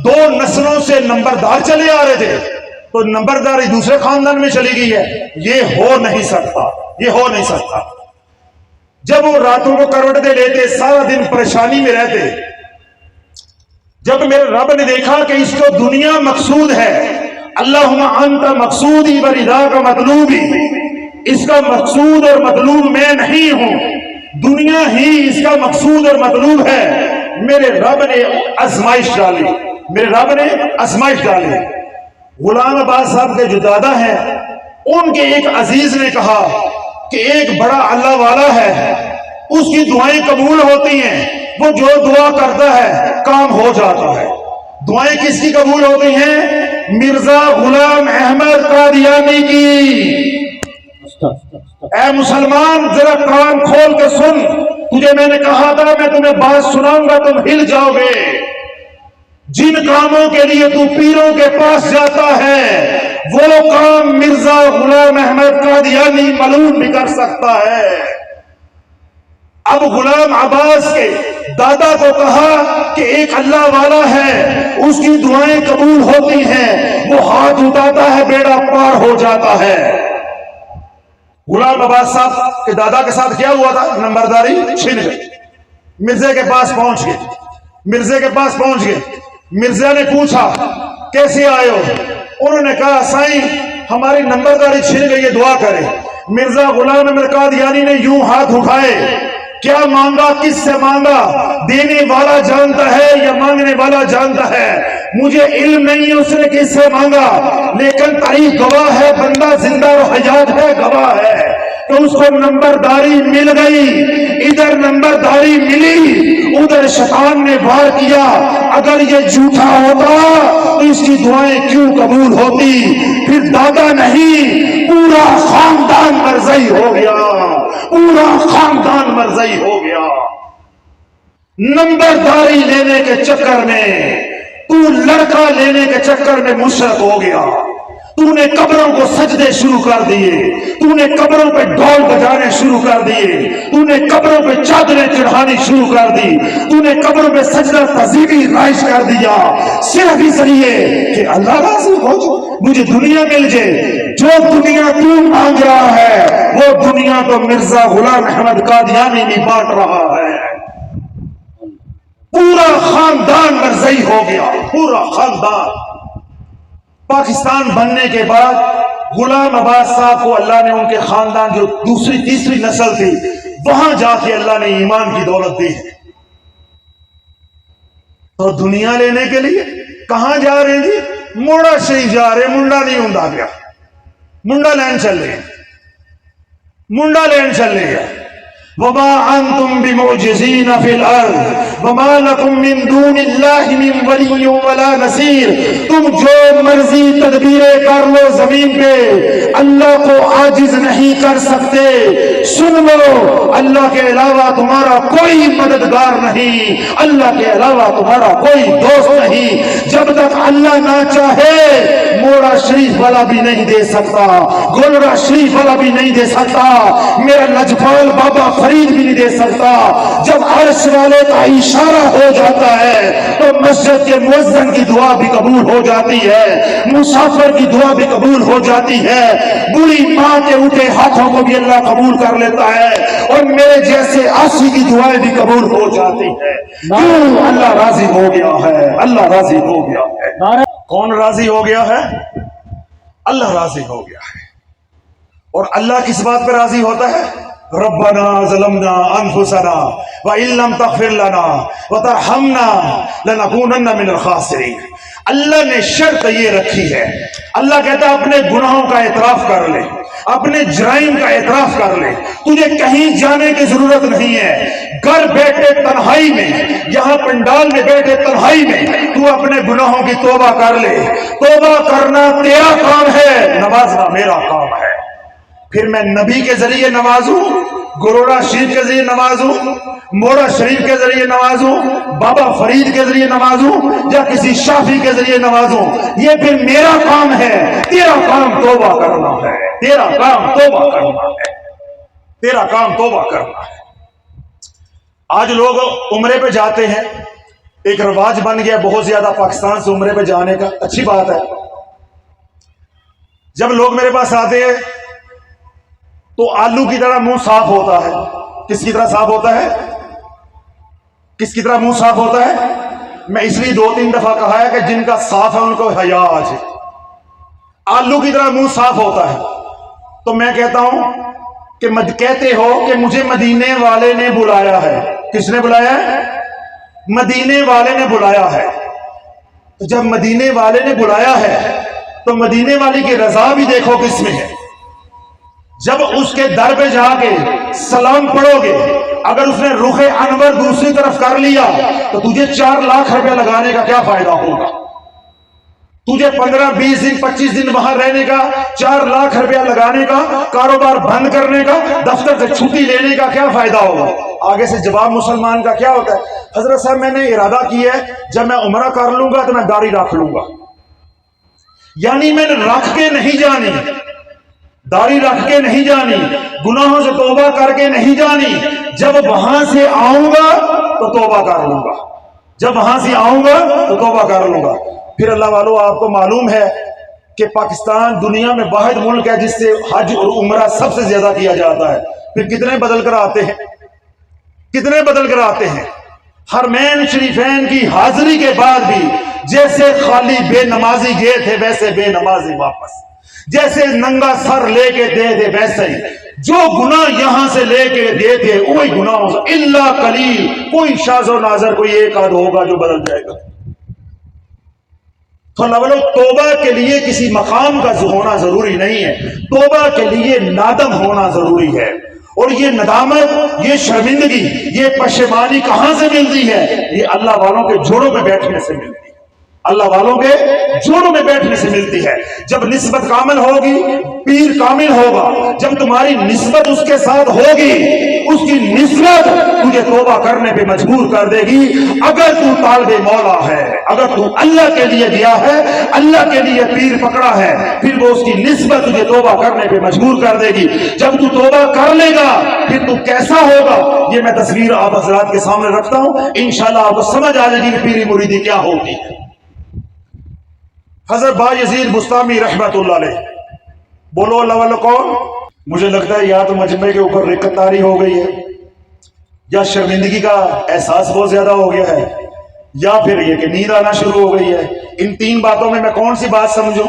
2 نسلوں سے نمبردار چلے آ رہے تھے، تو نمبرداری دوسرے خاندان میں چلی گئی ہے۔ یہ ہو نہیں سکتا، یہ ہو نہیں سکتا۔ جب وہ راتوں کو کروٹیں لیتے، سارا دن پریشانی میں رہتے، جب میرے رب نے دیکھا کہ اس کو دنیا مقصود ہے، اللہم انت مقصودی ورداک مطلوبی، اس کا مقصود اور مطلوب میں نہیں ہوں، دنیا ہی اس کا مقصود اور مطلوب ہے۔ میرے رب نے آزمائش ڈالی، میرے رب نے آزمائش ڈالی۔ غلام عباس صاحب کے جو دادا ہیں، ان کے ایک عزیز نے کہا کہ ایک بڑا اللہ والا ہے، اس کی دعائیں قبول ہوتی ہیں، وہ جو دعا کرتا ہے کام ہو جاتا ہے۔ دعائیں کس کی قبول ہوتی ہیں؟ مرزا غلام احمد قادیانی کی۔ اے مسلمان ذرا کان کھول کے سن، تجھے میں نے کہا تھا میں تمہیں بات سناؤں گا تم ہل جاؤ گے۔ جن کاموں کے لیے تو پیروں کے پاس جاتا ہے، وہ کام مرزا غلام احمد قادیانی ملعون بھی کر سکتا ہے۔ اب غلام عباس کے دادا کو کہا کہ ایک اللہ والا ہے، اس کی دعائیں قبول ہوتی ہیں، وہ ہاتھ اٹھاتا ہے بیڑا پار ہو جاتا ہے۔ غلام عباس صاحب کے دادا کے ساتھ کیا ہوا تھا؟ نمبرداری چھن گئی۔ مرزا کے پاس پہنچ گئے، مرزا کے پاس پہنچ گئے۔ مرزا نے پوچھا کیسے آئے ہو؟ انہوں نے کہا سائیں ہماری نمبرداری چھن گئی ہے، دعا کرے۔ مرزا غلام احمد قادیانی نے یوں ہاتھ اٹھائے، کیا مانگا، کس سے مانگا؟ دینے والا جانتا ہے یا مانگنے والا جانتا ہے؟ مجھے علم نہیں ہے اس نے کس سے مانگا، لیکن تاریخ گواہ ہے، بندہ زندہ و حیات ہے، گواہ ہے کہ اس کو نمبرداری مل گئی، ادھر نمبرداری ملی، ادھر شیطان نے وار کیا، اگر یہ جھوٹا ہوتا تو اس کی دعائیں کیوں قبول ہوتی؟ پھر دادا نہیں، پورا خاندان مرزئی ہو گیا، پورا خاندان مرزئی ہو گیا۔ نمبرداری لینے کے چکر میں، تو لڑکا لینے کے چکر میں مشرک ہو گیا، تو نے قبروں کو سجدے شروع کر دیے، تو نے قبروں پہ ڈھول بجانے شروع کر دیے، تو نے قبروں پہ چادریں چڑھانی شروع کر دی، تو نے قبروں پہ سجدہ تذیبی رائج کر دیا، صرف اس لیے کہ اللہ راضی ہو جائے، مجھے دنیا مل جائے۔ جو دنیا تو مانگ رہا ہے وہ دنیا تو مرزا غلام احمد قادیانی نہیں بانٹ رہا ہے۔ پورا خاندان مرزئی ہو گیا، پورا خاندان۔ پاکستان بننے کے بعد غلام عباس صاحب کو اللہ نے ان کے خاندان جو دوسری تیسری نسل تھی وہاں جا کے اللہ نے ایمان کی دولت دی ہے۔ تو دنیا لینے کے لیے کہاں جا رہے ہیں جی؟ موڑا شریف جا رہے ہیں، منڈا نہیں ہوں گیا، منڈا لین چل رہے ہیں، منڈا لین چل رہے ہیں۔ وما انتم بمعجزین فی الارض وما لکم من دون اللہ من ولی ولا نصیر۔ تم جو مرضی تدبیریں کر لو زمین پہ، اللہ کو عاجز نہیں کر سکتے۔ سن لو، اللہ کے علاوہ تمہارا کوئی مددگار نہیں، اللہ کے علاوہ تمہارا کوئی دوست نہیں۔ جب تک اللہ نہ چاہے موڑا شریف والا بھی نہیں دے سکتا، گولڑا شریف والا بھی نہیں دے سکتا، میرا لجپال بابا فرید بھی نہیں دے سکتا۔ جب عرش والے کا اشارہ ہو جاتا ہے تو مسجد کے مؤذن کی دعا بھی قبول ہو جاتی ہے، مسافر کی دعا بھی قبول ہو جاتی ہے، بری ماں کے اٹھے ہاتھوں کو بھی اللہ قبول کر لیتا ہے، اور میرے جیسے عاصی کی دعائیں بھی قبول ہو جاتی ہے۔ کیوں؟ اللہ راضی ہو گیا ہے، اللہ راضی ہو گیا ہے۔ کون راضی ہو گیا ہے؟ اللہ راضی ہو گیا ہے۔ اور اللہ کس بات پہ راضی ہوتا ہے؟ ربنا ظلمنا انفسنا وان لم تغفر لنا وترحمنا لنکونن من الخاسرین۔ اللہ نے شرط یہ رکھی ہے، اللہ کہتا ہے اپنے گناہوں کا اعتراف کر لے، اپنے جرائم کا اعتراف کر لے، تجھے کہیں جانے کی ضرورت نہیں ہے، گھر بیٹھے تنہائی میں، یہاں پنڈال میں بیٹھے تنہائی میں تو اپنے گناہوں کی توبہ کر لے۔ توبہ کرنا تیرا کام ہے، نوازنا میرا کام ہے۔ پھر میں نبی کے ذریعے نوازوں، گروڑا شریف کے ذریعے نوازوں، موڑا شریف کے ذریعے نوازوں، بابا فرید کے ذریعے نوازوں، یا کسی شافی کے ذریعے نوازوں، یہ پھر میرا کام ہے۔ تیرا کام توبہ کرنا ہے، تیرا کام توبہ کرنا ہے، تیرا کام توبہ کرنا ہے۔ آج لوگ عمرے پہ جاتے ہیں، ایک رواج بن گیا بہت زیادہ پاکستان سے عمرے پہ جانے کا، اچھی بات ہے۔ جب لوگ میرے پاس آتے ہیں تو آلو کی طرح منہ صاف ہوتا ہے۔ کس کی طرح صاف ہوتا ہے؟ کس کی طرح منہ صاف ہوتا ہے؟ میں اس لیے 2-3 دفعہ کہا ہے کہ جن کا صاف ہے ان کو حیا آ جائے۔ آلو کی طرح منہ صاف ہوتا ہے۔ تو میں کہتا ہوں کہ کہتے ہو کہ مجھے مدینے والے نے بلایا ہے۔ کس نے بلایا ہے؟ مدینے والے نے بلایا ہے۔ تو جب مدینے والے نے بلایا ہے تو مدینے والی کی رضا بھی دیکھو کس میں ہے۔ جب اس کے در پہ جا کے سلام پڑھو گے، اگر اس نے رخ انور دوسری طرف کر لیا تو تجھے 4 لاکھ روپے لگانے کا کیا فائدہ ہوگا؟ تجھے 15 20 دن 25 دن وہاں رہنے کا، 4 لاکھ روپیہ لگانے کا، کاروبار بند کرنے کا، دفتر سے چھٹی لینے کا کیا فائدہ ہوگا؟ آگے سے جواب مسلمان کا کیا ہوتا ہے؟ حضرت صاحب میں نے ارادہ کیا ہے جب میں عمرہ کر لوں گا تو میں داڑھی رکھ لوں گا۔ یعنی میں نے رکھ کے نہیں جانی، داڑھی رکھ کے نہیں جانی، گناہوں سے توبہ کر کے نہیں جانی، جب وہاں سے آؤں گا تو توبہ کر لوں گا، جب وہاں سے آؤں گا تو توبہ کر لوں گا۔ پھر اللہ والو آپ کو معلوم ہے کہ پاکستان دنیا میں واحد ملک ہے جس سے حج اور عمرہ سب سے زیادہ کیا جاتا ہے۔ پھر کتنے بدل کر آتے ہیں، کتنے بدل کر آتے ہیں۔ حرمین شریفین کی حاضری کے بعد بھی جیسے خالی بے نمازی گئے تھے ویسے بے نمازی واپس، جیسے ننگا سر لے کے دے تھے ویسے ہی، جو گناہ یہاں سے لے کے دے تھے وہی گناہوں سے الا قلیل، کوئی شاذ و ناظر کوئی ایک آدھ ہوگا جو بدل جائے گا۔ تو لولو توبہ کے لیے کسی مقام کا ہونا ضروری نہیں ہے، توبہ کے لیے نادم ہونا ضروری ہے۔ اور یہ ندامت، یہ شرمندگی، یہ پشیمانی کہاں سے ملتی ہے؟ یہ اللہ والوں کے جوڑوں میں بیٹھنے سے ملتی ہے، اللہ والوں کے جوڑوں میں بیٹھنے سے ملتی ہے۔ جب نسبت کامل ہوگی، پیر کامل ہوگا، جب تمہاری نسبت اس کے ساتھ ہوگی، اس کی نسبت تجھے توبہ کرنے پہ مجبور کر دے گی۔ اگر تو طالب مولا ہے، اگر تو اللہ کے لیے گیا ہے، اللہ کے لیے پیر پکڑا ہے، پھر وہ اس کی نسبت تجھے توبہ کرنے پہ مجبور کر دے گی۔ جب تو توبہ کر لے گا پھر تو کیسا ہوگا، یہ میں تصویر آپ حضرات کے سامنے رکھتا ہوں، انشاءاللہ آپ کو سمجھ آ جائے گی کہ پیری مریدی کیا ہوتی ہے۔ حضرت بایزید بستامی رحمت اللہ علیہ، بولو اللہ والو کون؟ مجھے لگتا ہے یا تو مجمع کے اوپر رقت طاری ہو گئی ہے، یا شرمندگی کا احساس بہت زیادہ ہو گیا ہے، یا پھر یہ کہ نیند آنا شروع ہو گئی ہے۔ ان تین باتوں میں کون سی بات سمجھوں؟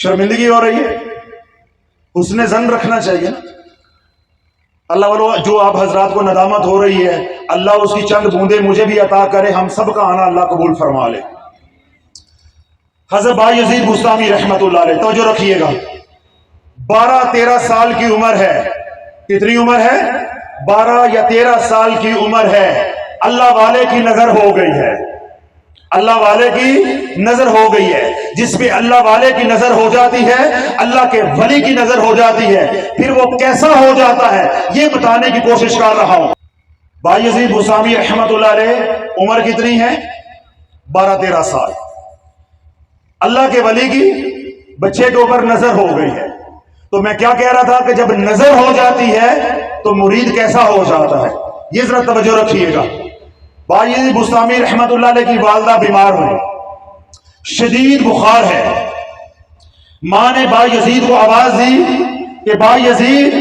شرمندگی ہو رہی ہے، حسن ظن رکھنا چاہیے نا۔ اللہ والو جو آپ حضرات کو ندامت ہو رہی ہے، اللہ اس کی چند بوندیں مجھے بھی عطا کرے، ہم سب کا آنا اللہ قبول فرما لے۔ حضرت بایزید بستامی رحمت اللہ علیہ، توجہ رکھیے گا، 12-13 سال کی عمر ہے۔ کتنی عمر ہے؟ 12 یا 13 سال کی عمر ہے۔ اللہ والے کی نظر ہو گئی ہے، اللہ والے کی نظر ہو گئی ہے۔ جس پہ اللہ والے کی نظر ہو جاتی ہے، اللہ کے ولی کی نظر ہو جاتی ہے، پھر وہ کیسا ہو جاتا ہے یہ بتانے کی کوشش کر رہا ہوں۔ بایزید بستامی رحمت اللہ علیہ عمر کتنی ہے؟ 12-13 سال۔ اللہ کے ولی کی بچے کے اوپر نظر ہو گئی ہے۔ تو میں کیا کہہ رہا تھا کہ جب نظر ہو جاتی ہے تو مرید کیسا ہو جاتا ہے، یہ ذرا توجہ رکھیے گا۔ بایزید بستامی رحمت اللہ علیہ کی والدہ بیمار ہوئی، شدید بخار ہے۔ ماں نے بایزید کو آواز دی کہ بایزید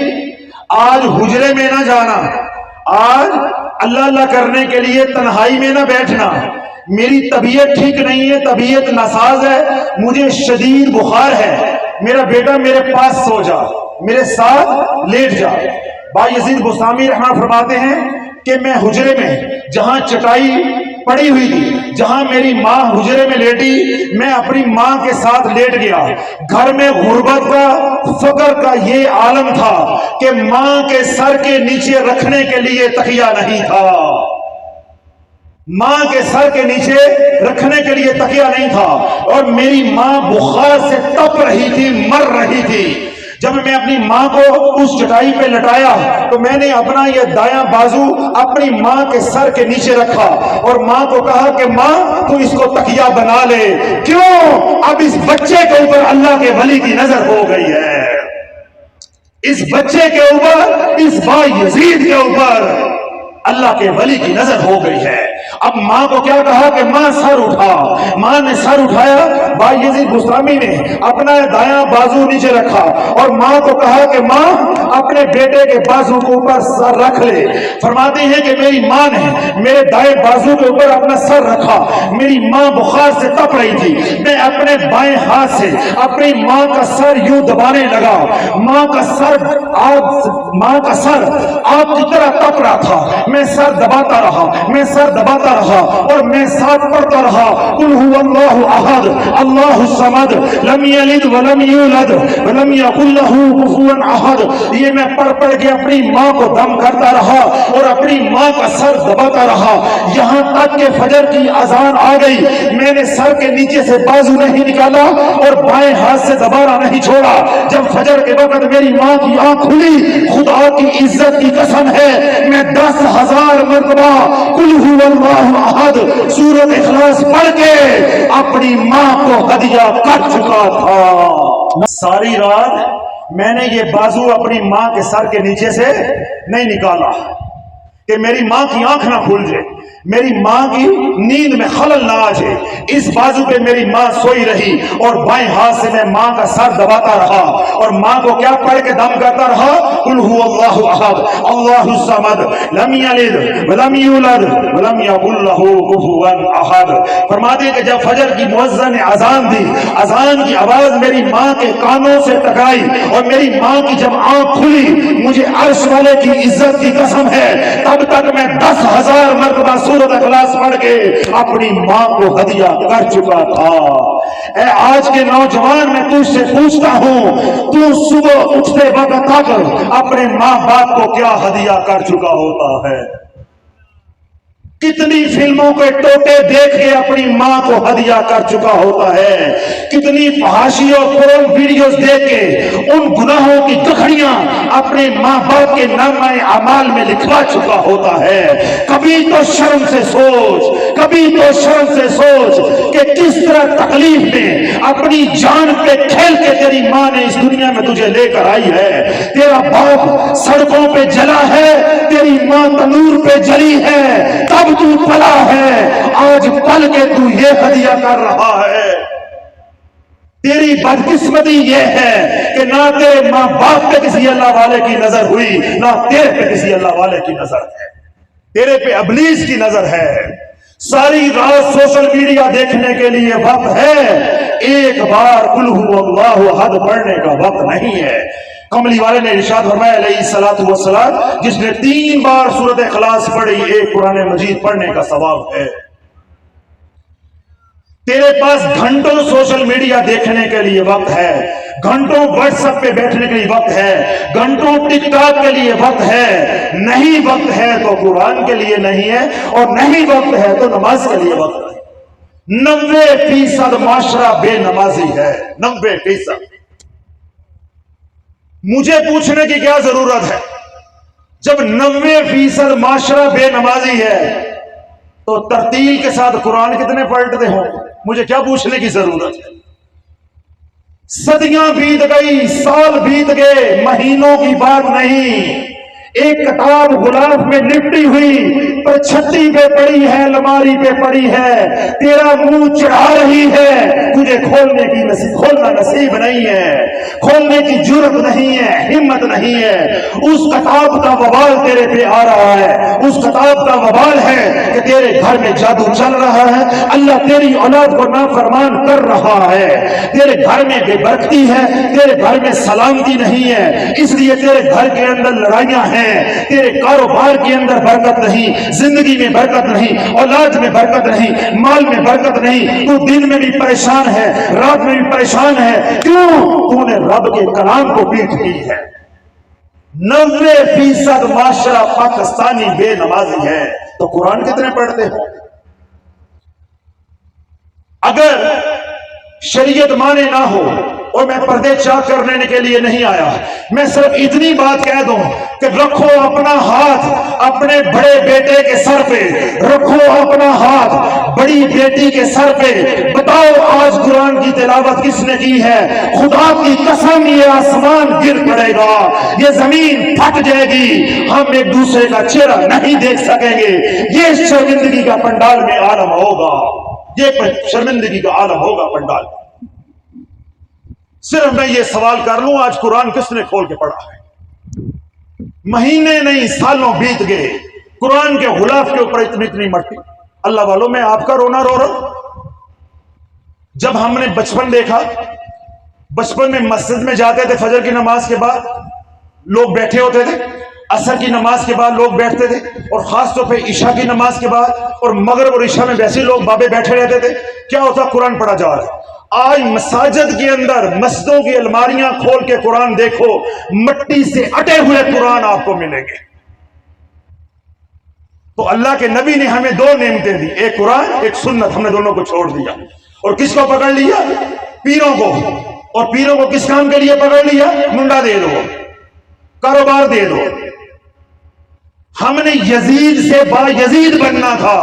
آج حجرے میں نہ جانا، آج اللہ اللہ کرنے کے لیے تنہائی میں نہ بیٹھنا، میری طبیعت ٹھیک نہیں ہے، طبیعت ناساز ہے، مجھے شدید بخار ہے، میرا بیٹا میرے پاس سو جا، میرے ساتھ لیٹ جا۔ بایزید بستامی رحمہ فرماتے ہیں کہ میں حجرے میں جہاں چٹائی پڑی ہوئی تھی، جہاں میری ماں حجرے میں لیٹی، میں اپنی ماں کے ساتھ لیٹ گیا۔ گھر میں غربت کا، فقر کا یہ عالم تھا کہ ماں کے سر کے نیچے رکھنے کے لیے تکیہ نہیں تھا، ماں کے سر کے نیچے رکھنے کے لیے تکیہ نہیں تھا، اور میری ماں بخار سے تپ رہی تھی، مر رہی تھی۔ جب میں اپنی ماں کو اس چٹائی پہ لٹایا تو میں نے اپنا یہ دایاں بازو اپنی ماں کے سر کے نیچے رکھا اور ماں کو کہا کہ ماں تو اس کو تکیہ بنا لے۔ کیوں؟ اب اس بچے کے اوپر اللہ کے ولی کی نظر ہو گئی ہے، اس بچے کے اوپر، اس بایزید کے اوپر اللہ کے ولی کی نظر ہو گئی ہے۔ اب ماں کو کیا کہا کہ ماں سر اٹھا، ماں نے سر اٹھایا، بایزید بستامی نے اپنا دایاں بازو نیچے رکھا اور ماں کو کہا کہ ماں اپنے بیٹے کے بازو کے اوپر سر رکھ لے۔ فرماتے ہیں کہ میری ماں نے میرے دائیں بازو کے اوپر اپنا سر رکھا، میری ماں بخار سے تپ رہی تھی، میں اپنے بائیں ہاتھ سے اپنی ماں کا سر یوں دبانے لگا، ماں کا سر آگ کی طرح تپ رہا تھا، میں سر دباتا رہا، میں سر دباتا رہا اور میں ساتھ پڑھتا رہا، قل هو اللہ احد اللہ الصمد لم یلد ولم یولد ولم یکن له کفوا احد۔ یہ میں پڑھ کے اپنی ماں کو دم کرتا رہا اور اپنی ماں کا سر دباتا رہا، یہاں تک کہ فجر کی اذان آ گئی۔ میں نے سر کے نیچے سے بازو نہیں نکالا اور بائیں ہاتھ سے دوبارہ نہیں چھوڑا۔ جب فجر کے وقت میری ماں کی آنکھ کھلی، خدا کی عزت کی قسم ہے میں 10,000 مرتبہ قل هو اللہ احد سورۃ اخلاص پڑھ کے اپنی ماں کو ہدیہ کر چکا تھا۔ ساری رات میں نے یہ بازو اپنی ماں کے سر کے نیچے سے نہیں نکالا کہ میری ماں کی آنکھ نہ کھل جائے، میری ماں کی نیند میں خلل نہ آ جائے۔ اس بازو پہ میری ماں سوئی رہی اور بائیں ہاتھ سے میں ماں کا سر دباتا رہا اور ماں کو کیا پڑھ کے دم کرتا رہا، قل هو اللہ احد اللہ الصمد لم یلد ولم یولد ولم یکن له کفوا احد۔ فرماتے ہیں کہ جب فجر کی مؤذن نے اذان دی، اذان کی آواز میری ماں کے کانوں سے ٹکرائی اور میری ماں کی جب آنکھ کھلی، مجھے عرش والے کی عزت کی قسم ہے تب تک میں 10,000 مرتبہ سورۃ اخلاص پڑھ کے اپنی ماں کو ہدیہ کر چکا تھا۔ اے آج کے نوجوان، میں تجھ سے پوچھتا ہوں، تو صبح اٹھتے وقت تک اپنے ماں باپ کو کیا ہدیہ کر چکا ہوتا ہے؟ کتنی فلموں کے ٹوٹے دیکھ کے اپنی ماں کو ہدیہ کر چکا ہوتا ہے، کتنی فحاشی اور پورن ویڈیوز دیکھ کے ان گناہوں کی گٹھڑیاں اپنے ماں باپ کے نامہ اعمال میں لکھوا چکا ہوتا ہے۔ کبھی تو شرم سے سوچ، کبھی تو شرم سے سوچ کہ کس طرح تکلیف میں اپنی جان پہ کھیل کے تیری ماں نے اس دنیا میں تجھے لے کر آئی ہے۔ تیرا باپ سڑکوں پہ جلا ہے، تیری ماں تنور پہ جلی ہے، تب تو پلا ہے، آج پل کے تو یہ ہدیہ کر رہا ہے۔ تیری بدقسمتی یہ ہے کہ نہ تیرے ماں باپ پہ کسی اللہ والے کی نظر ہوئی، نہ تیرے پہ کسی اللہ والے کی نظر ہے، تیرے پہ ابلیس کی نظر ہے۔ ساری رات سوشل میڈیا دیکھنے کے لیے وقت ہے، ایک بار قل هو اللہ احد پڑھنے کا وقت نہیں ہے۔ کملی والے نے ارشاد فرمایا علیہ الصلوۃ والسلام، جس نے 3 بار سورۃ اخلاص پڑھی ایک قرآن مجید پڑھنے کا ثواب ہے۔ تیرے پاس گھنٹوں سوشل میڈیا دیکھنے کے لیے وقت ہے، گھنٹوں واٹس ایپ پہ بیٹھنے کے لیے وقت ہے، گھنٹوں ٹک ٹاک کے لیے وقت ہے۔ نہیں وقت ہے تو قرآن کے لیے نہیں ہے، اور نہیں وقت ہے تو نماز کے لیے وقت ہے۔ 90% معاشرہ بے نمازی ہے، 90%۔ مجھے پوچھنے کی کیا ضرورت ہے؟ جب 90% معاشرہ بے نمازی ہے تو ترتیل کے ساتھ قرآن کتنے پلٹتے ہوں؟ مجھے کیا پوچھنے کی ضرورت ہے؟ صدیاں بیت گئی، سال بیت گئے، مہینوں کی بات نہیں۔ ایک کتاب غلاف میں لپٹی ہوئی پر چھٹی پہ پڑی ہے، الماری پہ پڑی ہے، تیرا منہ چڑھا رہی ہے، تجھے کھولنا نصیب نہیں ہے، کھولنے کی جرت نہیں ہے، ہمت نہیں ہے۔ اس کتاب کا وبال تیرے پہ آ رہا ہے، اس کتاب کا وبال ہے کہ تیرے گھر میں جادو چل رہا ہے، اللہ تیری اولاد کو نافرمان کر رہا ہے، تیرے گھر میں بے برکتی ہے، تیرے گھر میں سلامتی نہیں ہے، اس لیے تیرے گھر کے اندر لڑائیاں ہیں، تیرے کاروبار کے اندر برکت نہیں، زندگی میں برکت نہیں، اولاد میں برکت نہیں، مال میں برکت نہیں، تو دن میں بھی پریشان ہے، رات میں بھی پریشان ہے۔ کیوں؟ تو نے رب کے کلام کو پیٹ کی ہے۔ 90% معاشرہ پاکستانی بے نمازی ہے، تو قرآن کتنے پڑھتے ہو؟ اگر شریعت مانے نہ ہو، اور میں پردے چاک کرنے کے لیے نہیں آیا، میں صرف اتنی بات کہہ دوں کہ رکھو اپنا ہاتھ اپنے بڑے بیٹے کے سر پہ، رکھو اپنا ہاتھ بڑی بیٹی کے سر پہ، بتاؤ آج قرآن کی تلاوت کس نے کی ہے؟ خدا کی قسم یہ آسمان گر پڑے گا، یہ زمین پھٹ جائے گی، ہم ایک دوسرے کا چہرہ نہیں دیکھ سکیں گے، یہ شرمندگی کا پنڈال میں عالم ہوگا، یہ شرمندگی کا عالم ہوگا پنڈال۔ صرف میں یہ سوال کر لوں، آج قرآن کس نے کھول کے پڑھا ہے؟ مہینے نہیں سالوں بیت گئے، قرآن کے غلاف کے اوپر اتنی مٹی۔ اللہ والوں، میں آپ کا رونا رو رہا ہوں۔ جب ہم نے بچپن دیکھا، بچپن میں مسجد میں جاتے تھے، فجر کی نماز کے بعد لوگ بیٹھے ہوتے تھے، عصر کی نماز کے بعد لوگ بیٹھتے تھے، اور خاص طور پہ عشاء کی نماز کے بعد اور مغرب اور عشاء میں ویسے لوگ بابے بیٹھے رہتے تھے۔ کیا ہوتا؟ قرآن پڑھا جا رہا ہے۔ آج مساجد کے اندر مسجدوں کی الماریاں کھول کے قرآن دیکھو، مٹی سے اٹے ہوئے قرآن آپ کو ملیں گے۔ تو اللہ کے نبی نے ہمیں 2 نعمتیں دی، ایک قرآن ایک سنت، ہم نے دونوں کو چھوڑ دیا، اور کس کو پکڑ لیا؟ پیروں کو۔ اور پیروں کو کس کام کے لیے پکڑ لیا؟ منڈا دے دو، کاروبار دے دو۔ ہم نے یزید سے با یزید بننا تھا،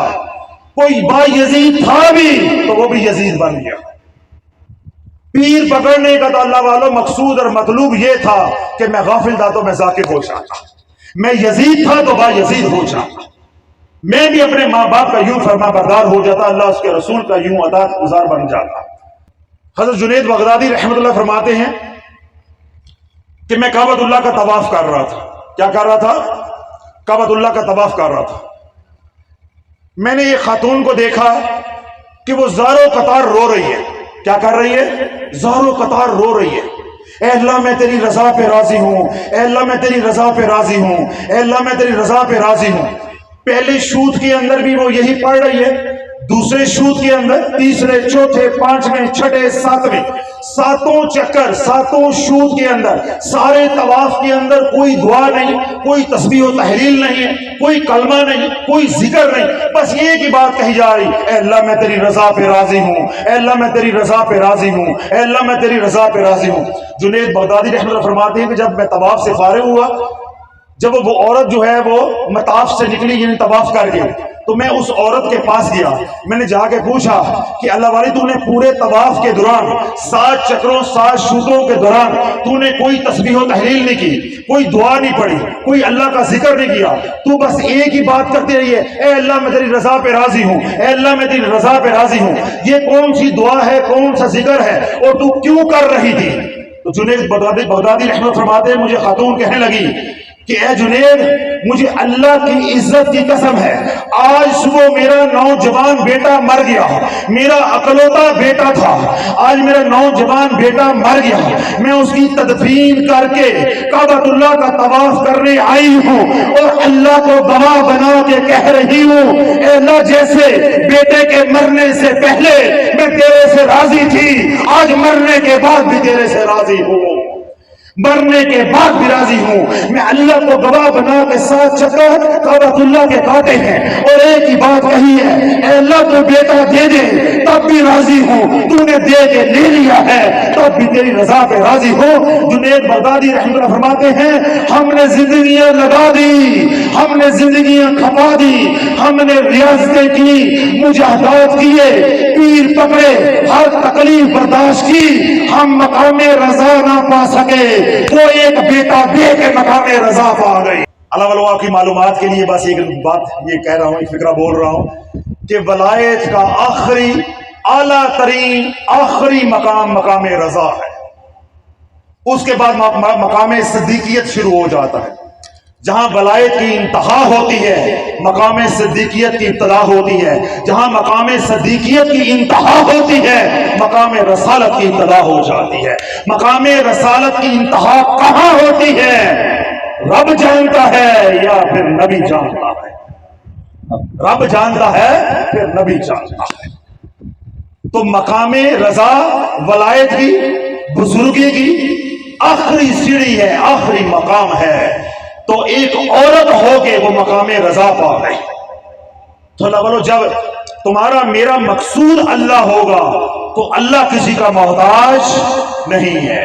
کوئی با یزید تھا بھی تو وہ بھی یزید بن گیا۔ پیر پکڑنے کا تو اللہ والوں مقصود اور مطلوب یہ تھا کہ میں غافل تھا تو میں ذاکر ہو جاتا، میں یزید تھا تو با یزید ہو جاتا، میں بھی اپنے ماں باپ کا یوں فرما بردار ہو جاتا، اللہ اس کے رسول کا یوں اطاعت گزار بن جاتا۔ حضرت جنید بغدادی رحمت اللہ فرماتے ہیں کہ میں کعبۃ اللہ کا طواف کر رہا تھا۔ کیا کر رہا تھا؟ کعبۃ اللہ کا طواف کر رہا تھا۔ میں نے ایک خاتون کو دیکھا کہ وہ زاروں قطار رو رہی ہے۔ کیا کر رہی ہے؟ زاروں قطار رو رہی ہے۔ اے اللہ میں تیری رضا پہ راضی ہوں، اے اللہ میں تیری رضا پہ راضی ہوں، اے اللہ میں تیری رضا پہ راضی ہوں۔ پہلے شوط کے اندر بھی وہ یہی پڑھ رہی ہے، دوسرے شوط کے اندر، تیسرے، چوتھے، پانچویں، چھٹے، ساتویں، ساتوں چکر، ساتوں شوط کے اندر، سارے طواف کے اندر کوئی دعا نہیں، کوئی تسبیح و تحلیل نہیں ہے، کوئی کلمہ نہیں، کوئی ذکر نہیں، بس ایک ہی بات کہی جا رہی، اے اللہ میں تیری رضا پہ راضی ہوں، اے اللہ میں تیری رضا پہ راضی ہوں، اے اللہ میں تیری رضا پہ راضی ہوں۔ جنید بغدادی رحمۃ اللہ فرماتے ہیں کہ جب میں طواف سے فارغ ہوا، جب وہ عورت جو ہے وہ مطاف سے نکلی، یعنی طواف کر کے، تو میں اس عورت کے پاس گیا، میں نے جا کے پوچھا کہ اللہ والی تو نے پورے طواف کے دوران 7 چکروں 7 شوطوں کے دوران تو نے کوئی تسبیح و تحلیل نہیں کی، کوئی دعا نہیں پڑھی، کوئی اللہ کا ذکر نہیں کیا، تو بس ایک ہی بات کرتے رہیے، اے اللہ میں تیری رضا پہ راضی ہوں، اے اللہ میں تیری رضا پہ راضی ہوں۔ یہ کون سی دعا ہے، کون سا ذکر ہے، اور تو کیوں کر رہی تھی؟ تو جنید بغدادی رحمۃ فرماتے ہیں مجھے خاتون کہنے لگی کہ اے جنید، مجھے اللہ کی عزت کی قسم ہے، آج صبح میرا نوجوان بیٹا مر گیا، میرا اکلوتا بیٹا تھا، آج میرا نوجوان بیٹا مر گیا، میں اس کی تدفین کر کے کعبۃ اللہ کا طواف کرنے آئی ہوں اور اللہ کو گواہ بنا کے کہہ رہی ہوں، اے اللہ جیسے بیٹے کے مرنے سے پہلے میں تیرے سے راضی تھی، آج مرنے کے بعد بھی تیرے سے راضی ہوں، مرنے کے بعد بھی راضی ہوں۔ میں اللہ کو گواہ بنا کے 7 چکر کعبۃ اللہ کے کاٹے ہیں اور ایک ہی بات کہی ہے، اے اللہ تو بیٹا دے دے تب بھی راضی ہوں، تو نے دے کے لے لیا ہے تب بھی تیری رضا پہ راضی ہوں۔ جنید بغدادی رحمۃ اللہ فرماتے ہیں ہم نے زندگیاں لگا دی، ہم نے زندگیاں کھپا دی، ہم نے ریاضتیں کی، مجاہدات کیے، پیر پکڑے، ہر تکلیف برداشت کی، ہم مقام رضا نہ پا سکے، وہ ایک بیٹا دے کے مقام رضا پا گئی۔ اللہ والوں کی معلومات کے لیے بس ایک بات یہ کہہ رہا ہوں، ایک فکرہ بول رہا ہوں کہ ولایت کا آخری اعلیٰ ترین آخری مقام مقام رضا ہے، اس کے بعد مقام صدیقیت شروع ہو جاتا ہے۔ جہاں ولایت کی انتہا ہوتی ہے مقام صدیقیت کی ابتدا ہوتی ہے، جہاں مقام صدیقیت کی انتہا ہوتی ہے مقام رسالت کی ابتدا ہو جاتی ہے۔ مقام رسالت کی انتہا کہاں ہوتی ہے رب جانتا ہے یا پھر نبی جانتا ہے، رب جانتا ہے پھر نبی جانتا ہے۔ تو مقام رضا ولایت کی، بزرگی کی آخری سیڑھی ہے، آخری مقام ہے۔ تو ایک عورت ہو کے وہ مقام رضا پا گئی۔ تو اللہ بولو جب تمہارا میرا مقصود اللہ ہوگا تو اللہ کسی کا محتاج نہیں ہے،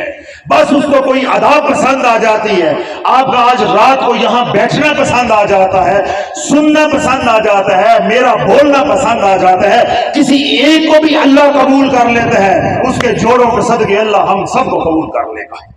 بس اس کو کوئی ادا پسند آ جاتی ہے، آپ کا آج رات کو یہاں بیٹھنا پسند آ جاتا ہے، سننا پسند آ جاتا ہے، میرا بولنا پسند آ جاتا ہے، کسی ایک کو بھی اللہ قبول کر لیتا ہے، اس کے جوڑوں کے صدقے اللہ ہم سب کو قبول کر لے گا۔